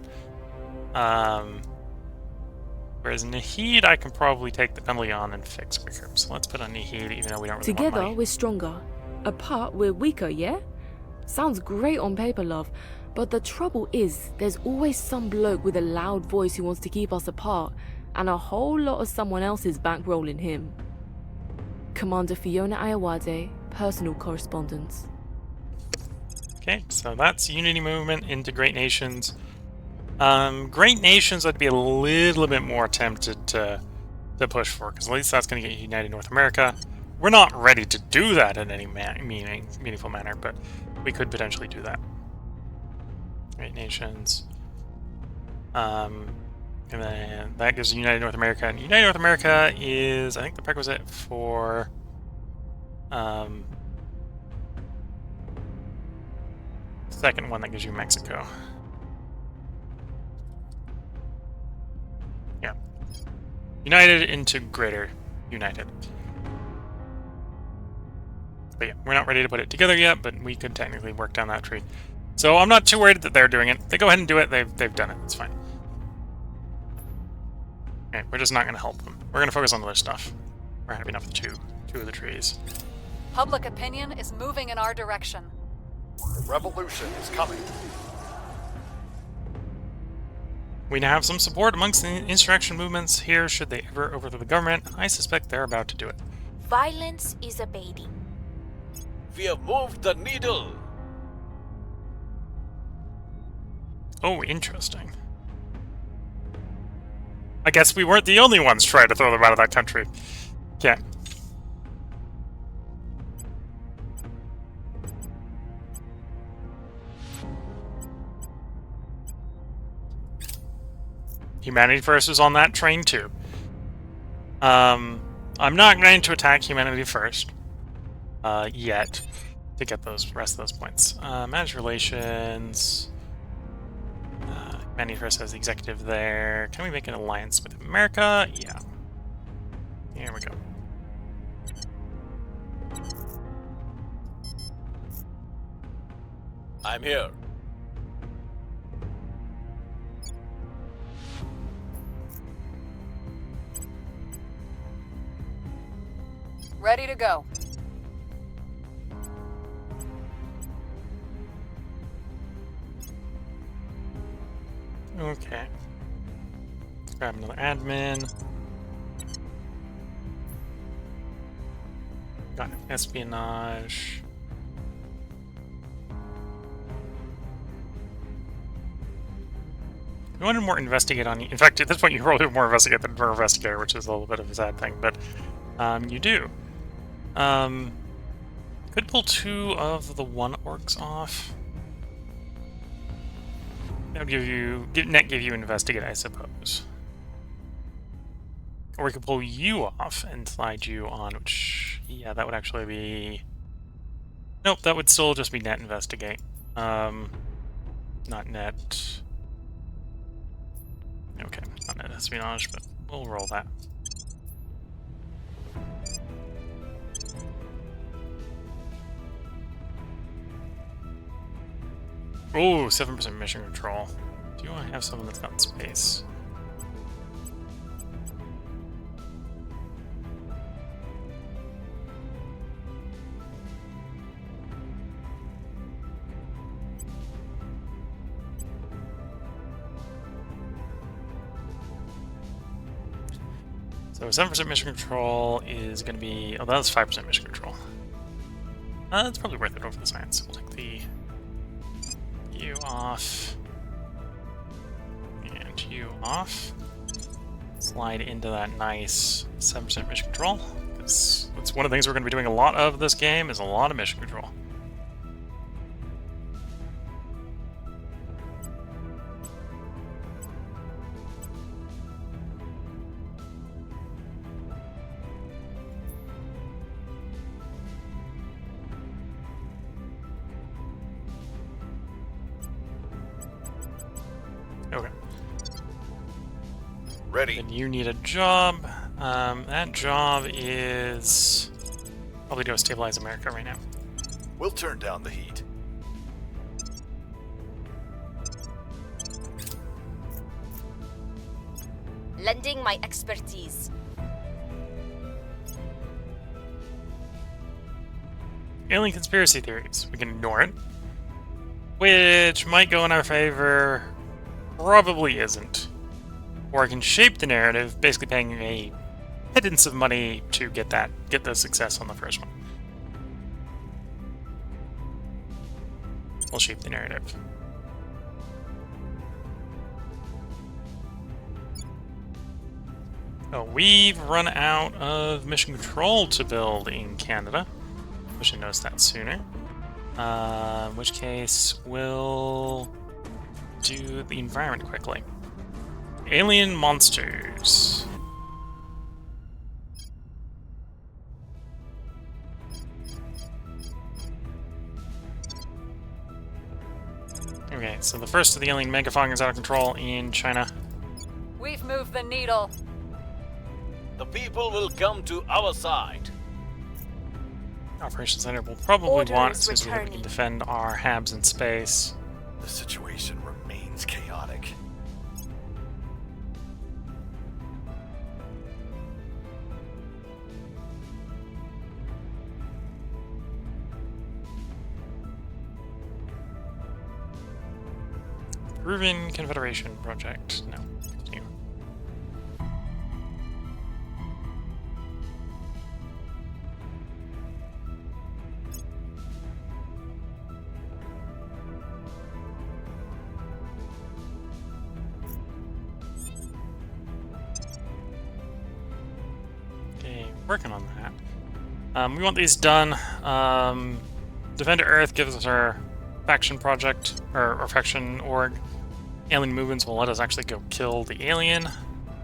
Whereas Nahid, I can probably take the penalty on and fix quicker. So let's put on Nahid, even though we don't really want Together, money. we're stronger. Apart, we're weaker, yeah? Sounds great on paper, love. But the trouble is, there's always some bloke with a loud voice who wants to keep us apart, and a whole lot of someone else's bankrolling him. Commander Fiona Ayawade, personal correspondence. Okay, so that's Unity Movement into Great Nations. Great Nations I'd be a little bit more tempted to push for, because at least that's going to get United North America. We're not ready to do that in any meaningful manner, but we could potentially do that. Great Nations. And then that gives United North America. And United North America is, I think, the prerequisite for second one that gives you Mexico. Yeah. United into Greater United. But yeah, we're not ready to put it together yet, but we could technically work down that tree. So I'm not too worried that they're doing it. They go ahead and do it. They've done it. It's fine. Okay, we're just not going to help them. We're going to focus on other stuff. We're happy enough with two of the trees. Public opinion is moving in our direction. The revolution is coming. We now have some support amongst the insurrection movements here. Should they ever overthrow the government, I suspect they're about to do it. Violence is abating. We have moved the needle. Oh, interesting. I guess we weren't the only ones trying to throw them out of that country. Yeah. Humanity First was on that train too. I'm not going to attack Humanity First yet to get those rest of those points. Manage relations. Humanity First has the executive there. Can we make an alliance with America? Yeah. Here we go. I'm here. Ready to go. Okay. Let's grab another admin. Got espionage. You wanted more investigate on you. In fact, at this point, you probably have more investigate than more investigator, which is a little bit of a sad thing, but you do. Could pull 2 of the 1 orcs off. That would give you investigate, I suppose. Or we could pull you off and slide you on, which, yeah, that would actually be... Nope, that would still just be net investigate. Not net... Okay, not net espionage, but we'll roll that. Oh, 7% mission control. Do you want to have someone that's got space? So 7% mission control is going to be... Oh, that's 5% mission control. That's probably worth it over the science. We'll take the... You off. And you off. Slide into that nice 7% mission control. That's one of the things we're going to be doing a lot of this game, is a lot of mission control. Okay. Ready. Then you need a job. That job is probably to stabilize America right now. We'll turn down the heat. Lending my expertise. Alien conspiracy theories. We can ignore it. Which might go in our favor. Probably isn't. Or I can shape the narrative, basically paying a pittance of money to get the success on the first one. We'll shape the narrative. Oh, we've run out of mission control to build in Canada. I should notice that sooner. In which case, we'll do the environment quickly. Alien monsters. Okay, so the first of the alien megafauna is out of control in China. We've moved the needle. The people will come to our side. Operations Center will probably Orders want so that we can returning. defend our habs in space. The situation remains chaotic. Peruvian Confederation project. No. Continue. Okay, working on that. We want these done. Defender Earth gives us our faction project, or faction org. Alien movements will let us actually go kill the alien.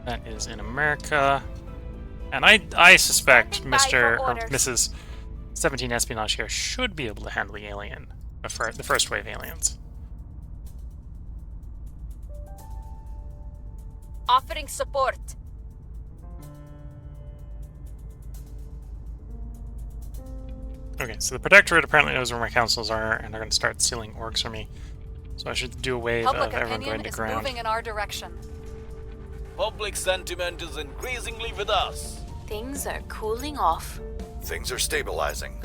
That is in America. And I suspect Standing by Mr. for or orders. Mrs. 17 Espionage here should be able to handle the alien. The first wave aliens. Offering support. Okay, so the Protectorate apparently knows where my councils are, and they're going to start stealing orgs from me. So I should do a wave Public of everyone opinion going to is ground. moving in our direction. Public sentiment is increasingly with us. Things are cooling off. Things are stabilizing.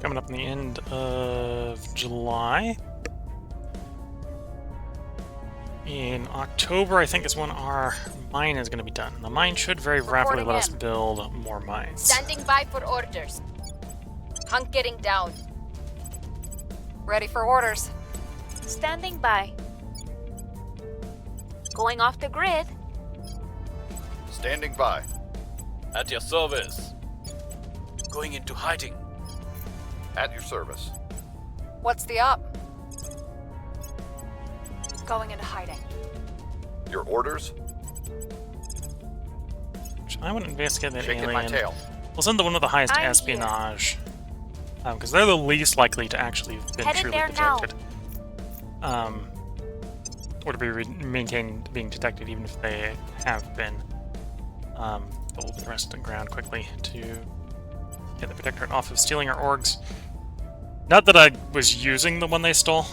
Coming up in the end of July. In October, I think, is when our mine is going to be done. The mine should very rapidly let us build more mines. Standing by for orders. Hunkering down. Ready for orders. Standing by. Going off the grid. Standing by. At your service. Going into hiding. At your service. What's the up? Going into hiding. Your orders? I want to investigate that Shaking alien. my tail. We'll send the one with the highest I'm here. espionage. Because they're the least likely to actually have been Headed truly there now. detected. Or to be maintained being detected, even if they have been. We'll rest the ground quickly to get the Protectorate off of stealing our orgs. Not that I was using the one they stole.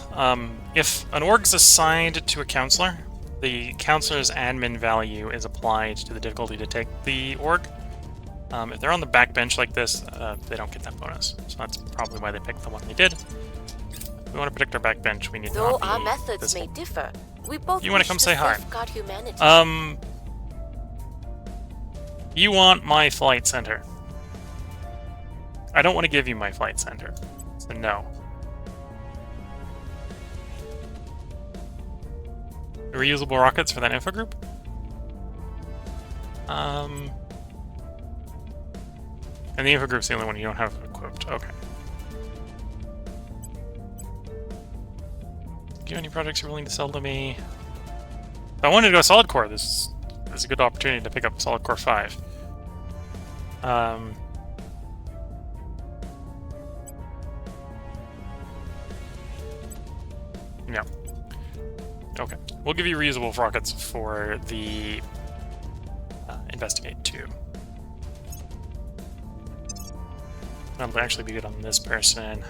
If an org's assigned to a counselor, the counselor's admin value is applied to the difficulty to take the org. If they're on the backbench like this, they don't get that bonus. So that's probably why they picked the one they did. If we want to predict our backbench, we need to Though not be our methods visible. may differ, we both You wanna wish come to say hi? safeguard humanity. You want my flight center. I don't want to give you my flight center. So no. Reusable rockets for that info group? And the info group's the only one you don't have equipped. Okay. Do you have any projects you're willing to sell to me? If I wanted to go solid core, this is a good opportunity to pick up solid core 5. Yeah. Okay. We'll give you reusable rockets for the investigate 2. That'll actually be good on this person.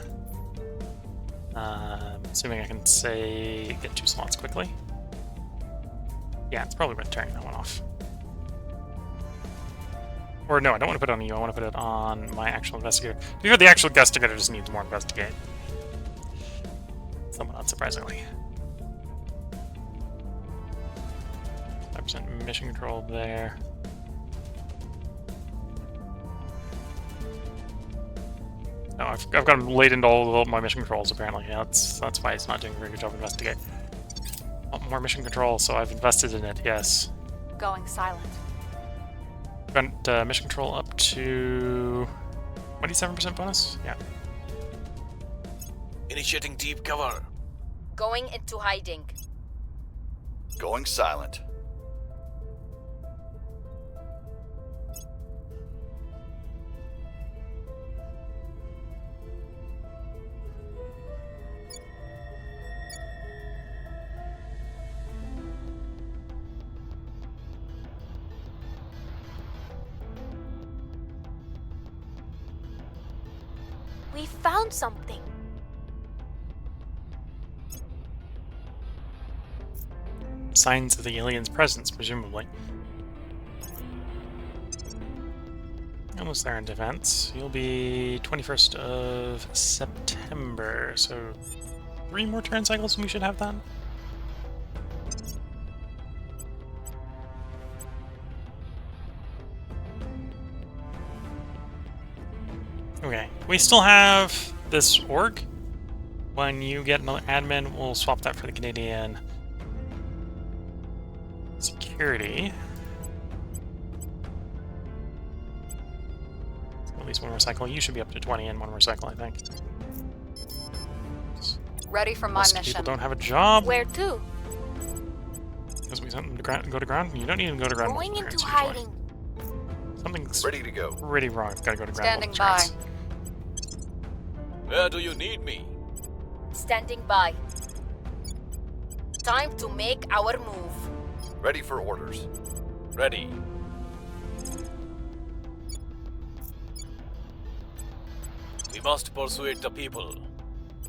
Assuming I can say get 2 slots quickly. Yeah, it's probably worth turning that one off. Or no, I don't want to put it on you, I want to put it on my actual investigator. To be fair, the actual investigator just needs more investigate. Somewhat unsurprisingly. 5% mission control there. No, I've got him laid into all of my mission controls, apparently. Yeah, that's why it's not doing a very good job of investigate. Want more mission control, so I've invested in it, yes. Going silent. Got mission control up to 27% bonus? Yeah. Initiating deep cover. Going into hiding. Going silent. We found something. Signs of the alien's presence, presumably. Almost there in defense. You'll be 21st of September, so 3 more turn cycles and we should have that. Okay, we still have this org. When you get another admin, we'll swap that for the Canadian security. At least one more cycle. You should be up to 20 in one more cycle, I think. Ready for my Most mission. people don't have a job. Where to? Because we sent them to go to ground. You don't need to go to ground. Going multiple into turns usually. hiding. Something's Ready to go. pretty wrong. Gotta go to ground. Standing multiple by. turns. Where do you need me? Standing by. Time to make our move. Ready for orders. Ready. We must persuade the people.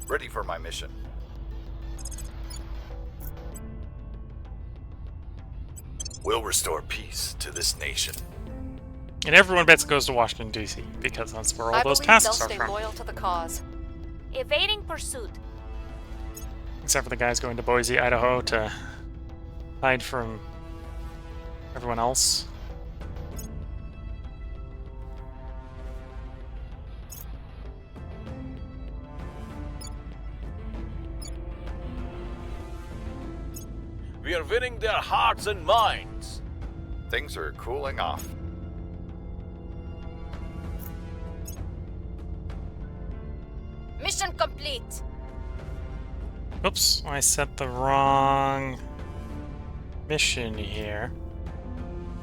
Ready for my mission. We'll restore peace to this nation. And everyone bets it goes to Washington, D.C. because that's where all I those believe they'll tasks are stay from. loyal to the cause. Evading pursuit. Except for the guys going to Boise, Idaho to hide from everyone else. We are winning their hearts and minds. Things are cooling off. Mission complete. Oops, I set the wrong mission here.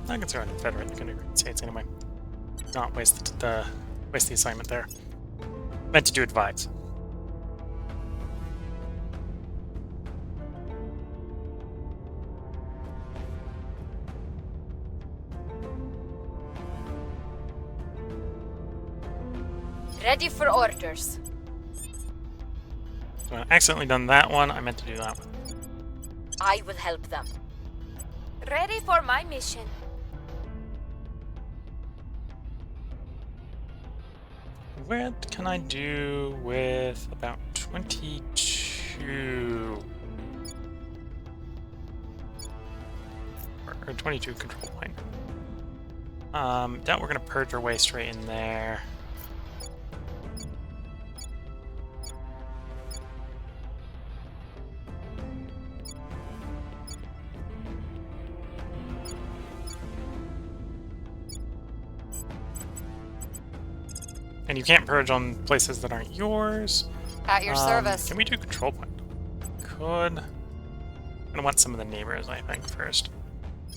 I can throw it in Federate. You can agree with States anyway. Not waste the assignment there. Meant to do advise. Ready for orders. So I accidentally done that one. I meant to do that one. I will help them. Ready for my mission. What can I do with about 22 or 22 control point? Doubt we're gonna purge our way straight in there. And you can't purge on places that aren't yours. At your service. Can we do control point? Could. I'm gonna want some of the neighbors, I think, first.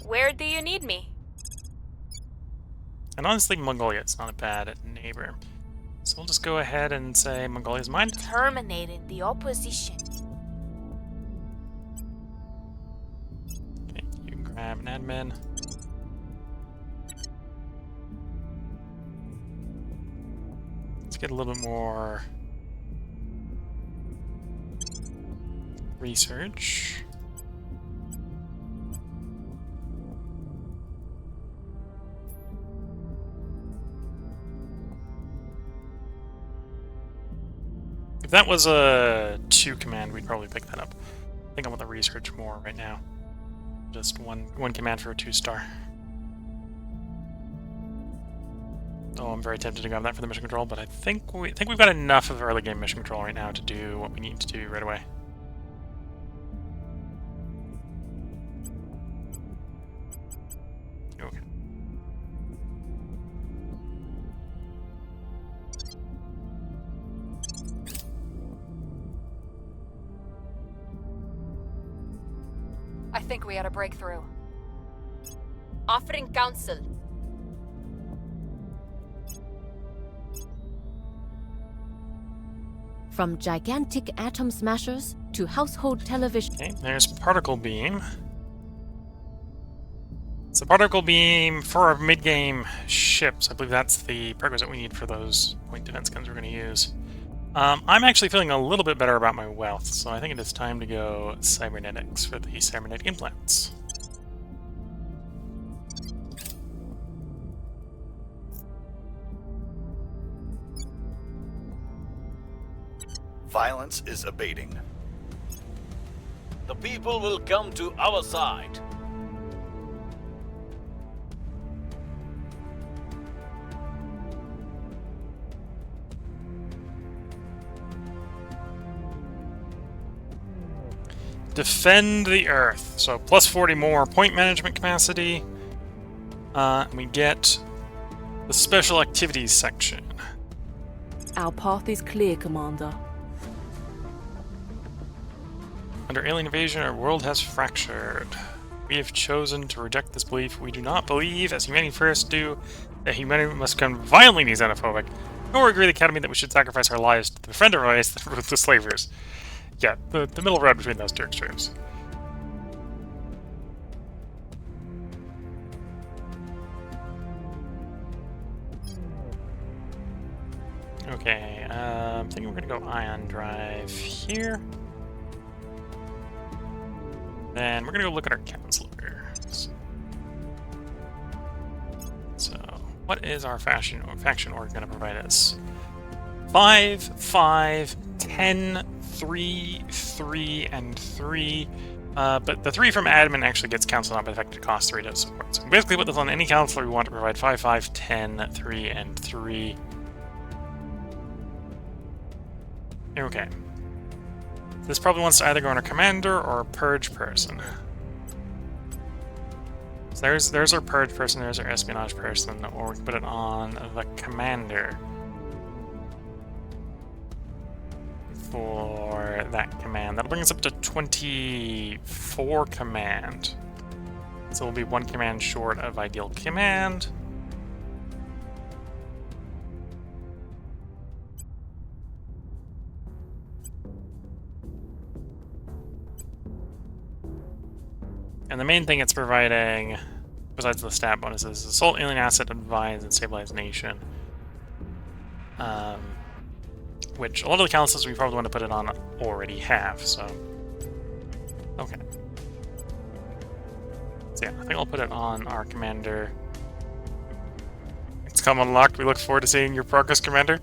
Where do you need me? And honestly, Mongolia's not a bad neighbor. So we'll just go ahead and say Mongolia's mine. Terminated the opposition. Okay, you can grab an admin. Let's get a little bit more research. If that was a 2 command, we'd probably pick that up. I think I want the research more right now. Just one command for a 2-star. Oh, I'm very tempted to grab that for the mission control, but I think we've got enough of early game mission control right now to do what we need to do right away. Okay. I think we had a breakthrough. Offering counsel. From gigantic atom smashers to household television. Okay, there's particle beam. It's a particle beam for our mid-game ships. I believe that's the prerequisite we need for those point defense guns we're going to use. I'm actually feeling a little bit better about my wealth, so I think it is time to go cybernetics for the cybernetic implants. Violence is abating. The people will come to our side. Defend the Earth. So plus 40 more point management capacity. We get the special activities section. Our path is clear, Commander. Under alien invasion, our world has fractured. We have chosen to reject this belief. We do not believe, as humanity first do, that humanity must become violently xenophobic, nor agree with the Academy that we should sacrifice our lives to defend our race from the slavers. Yeah, the middle road between those two extremes. Okay, I'm thinking we're gonna go ion drive here. Then we're gonna go look at our counselors. So, what is our faction org gonna provide us? 5, 5, 10, 3, 3, and 3. But the 3 from admin actually gets cancelled out by the fact it costs 3 to support. So basically put this on any counselor we want to provide 5, 5, 10, 3, and 3. Okay. This probably wants to either go on a commander or a purge person. So there's our purge person, there's our espionage person, or we can put it on the commander for that command. That'll bring us up to 24 command. So we'll be 1 command short of ideal command. And the main thing it's providing, besides the stat bonuses, is assault alien asset, advise, and stabilize nation. Which a lot of the councils we probably want to put it on already have, so... Okay. So yeah, I think I'll put it on our commander. It's come unlocked. We look forward to seeing your progress, Commander.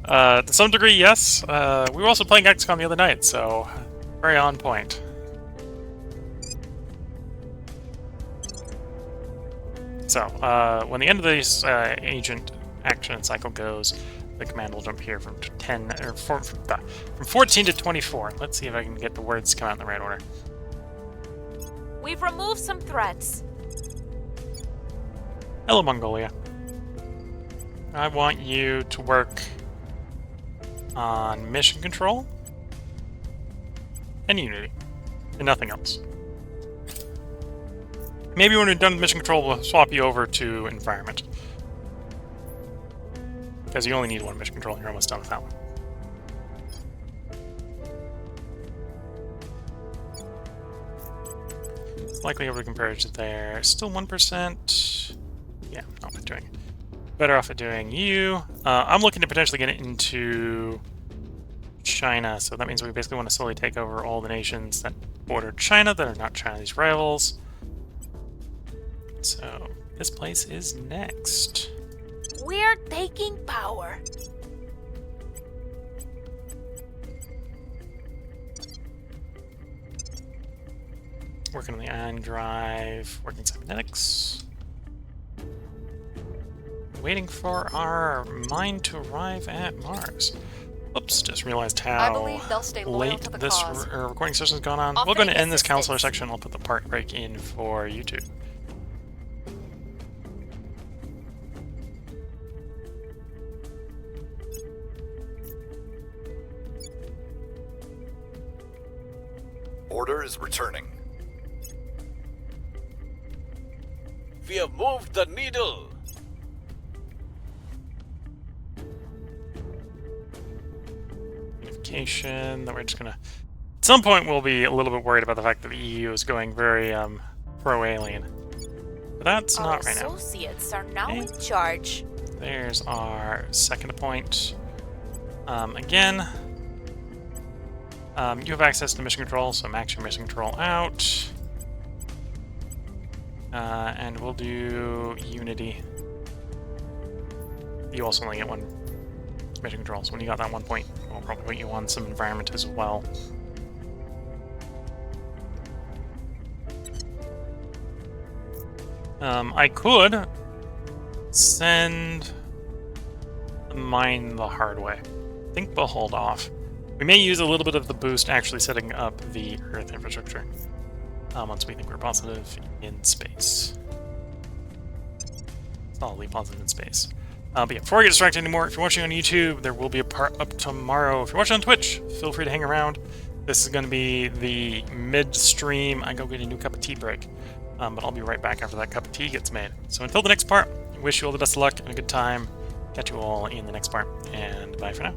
To some degree, yes. We were also playing XCOM the other night, so very on point. So, when the end of this agent action cycle goes, the command will jump here from 14 to 24. Let's see if I can get the words to come out in the right order. We've removed some threats. Hello, Mongolia. I want you to work on mission control and Unity, and nothing else. Maybe when we're done with mission control, we'll swap you over to environment. Because you only need 1 mission control and you're almost done with that one. It's likely able to compare it to there. Still 1%. Yeah, not worth doing. Better off at doing you. I'm looking to potentially get it into China, so that means we basically want to slowly take over all the nations that border China that are not Chinese rivals. So, this place is next. We're taking power. Working on the ion drive, working cybernetics. Waiting for our mine to arrive at Mars. Oops, just realized I believe how they'll stay loyal late to the this cause. recording session's gone on. Offering We're going to end this assistance. counselor section. I'll put the part break in for YouTube. Order is returning. We have moved the needle. Unification, that we're just gonna... At some point we'll be a little bit worried about the fact that the EU is going very, pro-alien. But that's not right now. Our associates are now Okay. in charge. There's our second point. Again, you have access to mission control, so max your mission control out. And we'll do Unity. You also only get one mission control, so when you got that 1 point, we'll probably put you on some environment as well. I could send mine the hard way. I think we'll hold off. We may use a little bit of the boost actually setting up the Earth infrastructure once we think we're positive in space. Solidly positive in space. But yeah, before I get distracted anymore, if you're watching on YouTube, there will be a part up tomorrow. If you're watching on Twitch, feel free to hang around. This is going to be the midstream. I go get a new cup of tea break. But I'll be right back after that cup of tea gets made. So until the next part, I wish you all the best of luck and a good time. Catch you all in the next part, and bye for now.